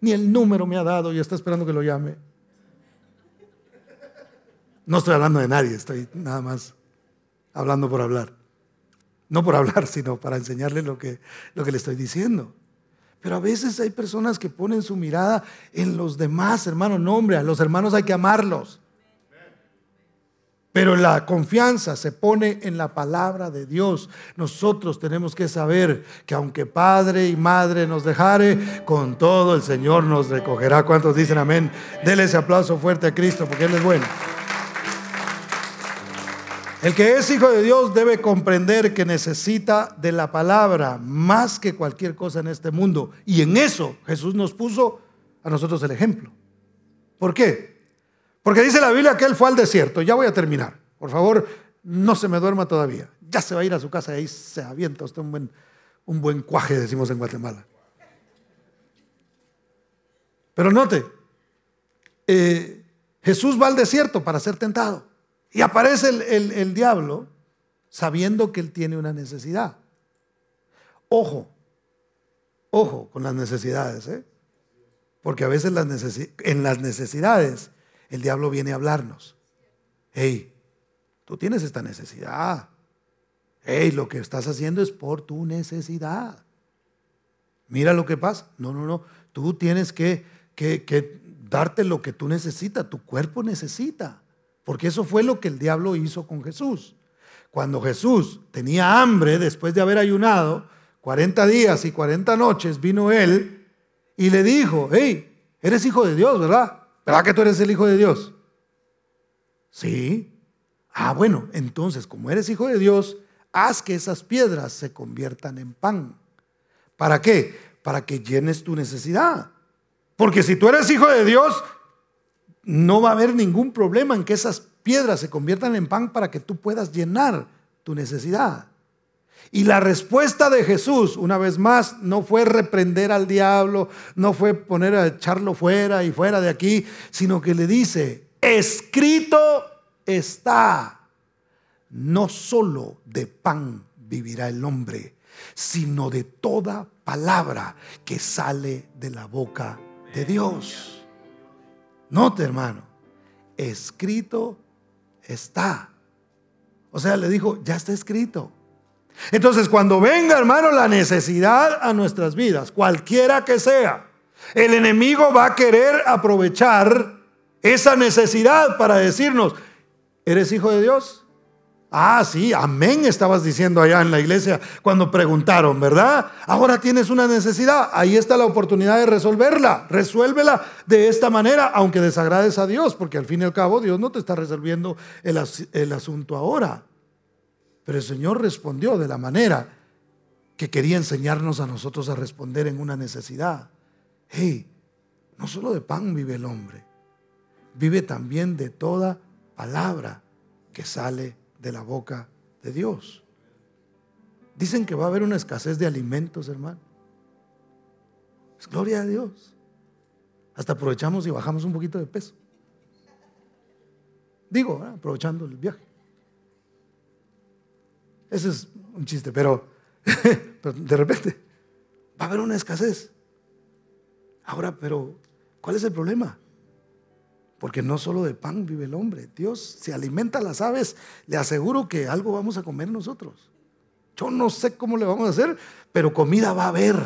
ni el número me ha dado y está esperando que lo llame. No estoy hablando de nadie, estoy nada más hablando por hablar. No por hablar, sino para enseñarle lo que le estoy diciendo. Pero a veces hay personas que ponen su mirada en los demás, hermano. No, hombre, a los hermanos hay que amarlos. Pero la confianza se pone en la palabra de Dios. Nosotros tenemos que saber que aunque padre y madre nos dejare, con todo el Señor nos recogerá. ¿Cuántos dicen amén? Dele ese aplauso fuerte a Cristo porque Él es bueno. El que es hijo de Dios debe comprender que necesita de la palabra más que cualquier cosa en este mundo. Y en eso Jesús nos puso a nosotros el ejemplo. ¿Por qué? Porque dice la Biblia que Él fue al desierto. Ya voy a terminar. Por favor, no se me duerma todavía. Ya se va a ir a su casa y ahí se avienta usted un buen cuaje, decimos en Guatemala. Pero note, Jesús va al desierto para ser tentado. Y aparece el diablo sabiendo que Él tiene una necesidad. Ojo con las necesidades, porque a veces en las necesidades el diablo viene a hablarnos. Hey, tú tienes esta necesidad. Hey, lo que estás haciendo es por tu necesidad. Mira lo que pasa. No. Tú tienes que darte lo que tú necesitas, tu cuerpo necesita. Porque eso fue lo que el diablo hizo con Jesús. Cuando Jesús tenía hambre, después de haber ayunado 40 días y 40 noches, vino Él y le dijo: hey, eres hijo de Dios, ¿verdad? ¿Verdad que tú eres el hijo de Dios? Sí. Bueno, entonces, como eres hijo de Dios, haz que esas piedras se conviertan en pan. ¿Para qué? Para que llenes tu necesidad. Porque si tú eres hijo de Dios, no va a haber ningún problema en que esas piedras se conviertan en pan para que tú puedas llenar tu necesidad. Y la respuesta de Jesús, una vez más, no fue reprender al diablo, no fue poner a echarlo fuera y fuera de aquí, sino que le dice: escrito está, no solo de pan vivirá el hombre, sino de toda palabra que sale de la boca de Dios. Note, hermano, escrito está. O sea, le dijo: ya está escrito. Entonces, cuando venga, hermano, la necesidad a nuestras vidas, cualquiera que sea, el enemigo va a querer aprovechar esa necesidad para decirnos: ¿eres hijo de Dios? Sí, amén, estabas diciendo allá en la iglesia cuando preguntaron, ¿verdad? Ahora tienes una necesidad, ahí está la oportunidad de resolverla. Resuélvela de esta manera, aunque desagrades a Dios, porque al fin y al cabo Dios no te está resolviendo el asunto ahora. Pero el Señor respondió de la manera que quería enseñarnos a nosotros a responder en una necesidad. Hey, no solo de pan vive el hombre, vive también de toda palabra que sale de la boca de Dios. Dicen que va a haber una escasez de alimentos, hermano. Es gloria a Dios. Hasta aprovechamos y bajamos un poquito de peso. Digo, aprovechando el viaje. Ese es un chiste, pero de repente va a haber una escasez. Ahora, pero ¿cuál es el problema? Porque no solo de pan vive el hombre. Dios se alimenta a las aves. Le aseguro que algo vamos a comer nosotros. Yo no sé cómo le vamos a hacer, pero comida va a haber.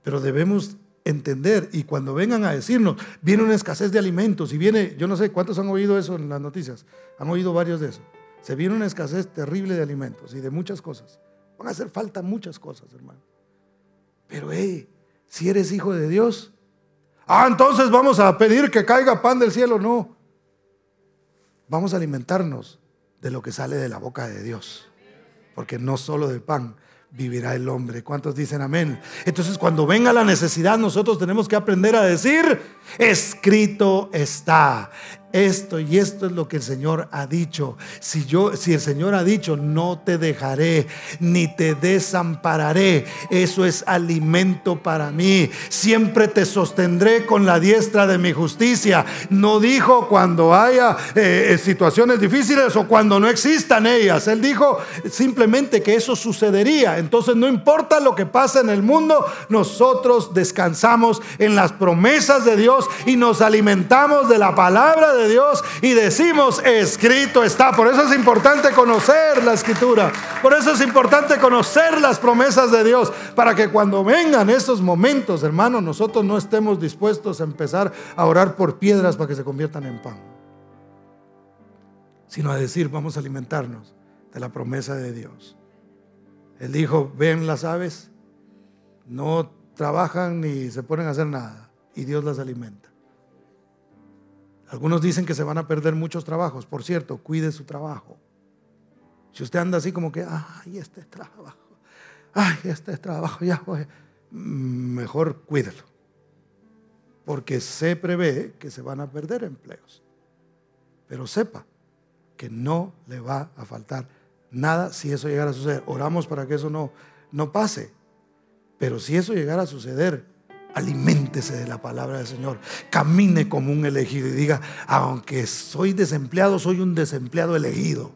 Pero debemos entender, y cuando vengan a decirnos, viene una escasez de alimentos, y viene, yo no sé cuántos han oído eso en las noticias, han oído varios de eso. Se viene una escasez terrible de alimentos y de muchas cosas. Van a hacer falta muchas cosas, hermano. Pero si eres hijo de Dios, entonces vamos a pedir que caiga pan del cielo. No, vamos a alimentarnos de lo que sale de la boca de Dios, porque no solo de pan vivirá el hombre. ¿Cuántos dicen amén? Entonces, cuando venga la necesidad, nosotros tenemos que aprender a decir: escrito está. Esto y esto es lo que el Señor ha dicho. Si el Señor ha dicho: no te dejaré ni te desampararé, eso es alimento para mí. Siempre te sostendré con la diestra de mi justicia. No dijo cuando haya situaciones difíciles o cuando no existan ellas. Él dijo simplemente que eso sucedería. Entonces, no importa lo que pase en el mundo, nosotros descansamos en las promesas de Dios y nos alimentamos de la palabra de Dios y decimos: escrito está. Por eso es importante conocer la Escritura. Por eso es importante conocer las promesas de Dios, para que cuando vengan esos momentos, hermano, nosotros no estemos dispuestos a empezar a orar por piedras para que se conviertan en pan, sino a decir: vamos a alimentarnos de la promesa de Dios. Él dijo: ven las aves, no trabajan ni se ponen a hacer nada, y Dios las alimenta. Algunos dicen que se van a perder muchos trabajos. Por cierto, cuide su trabajo. Si usted anda así como que: ay, este es trabajo, ay, este es trabajo, ya voy, mejor cuídelo, porque se prevé que se van a perder empleos. Pero sepa que no le va a faltar nada si eso llegara a suceder. Oramos para que eso no pase. Pero si eso llegara a suceder, aliméntese de la palabra del Señor. Camine como un elegido y diga: aunque soy desempleado, soy un desempleado elegido.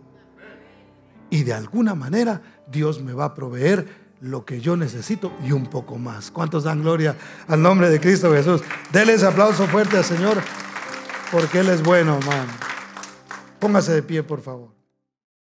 Y de alguna manera Dios me va a proveer lo que yo necesito y un poco más. ¿Cuántos dan gloria al nombre de Cristo Jesús? Denle ese aplauso fuerte al Señor, porque Él es bueno, hermano. Póngase de pie, por favor.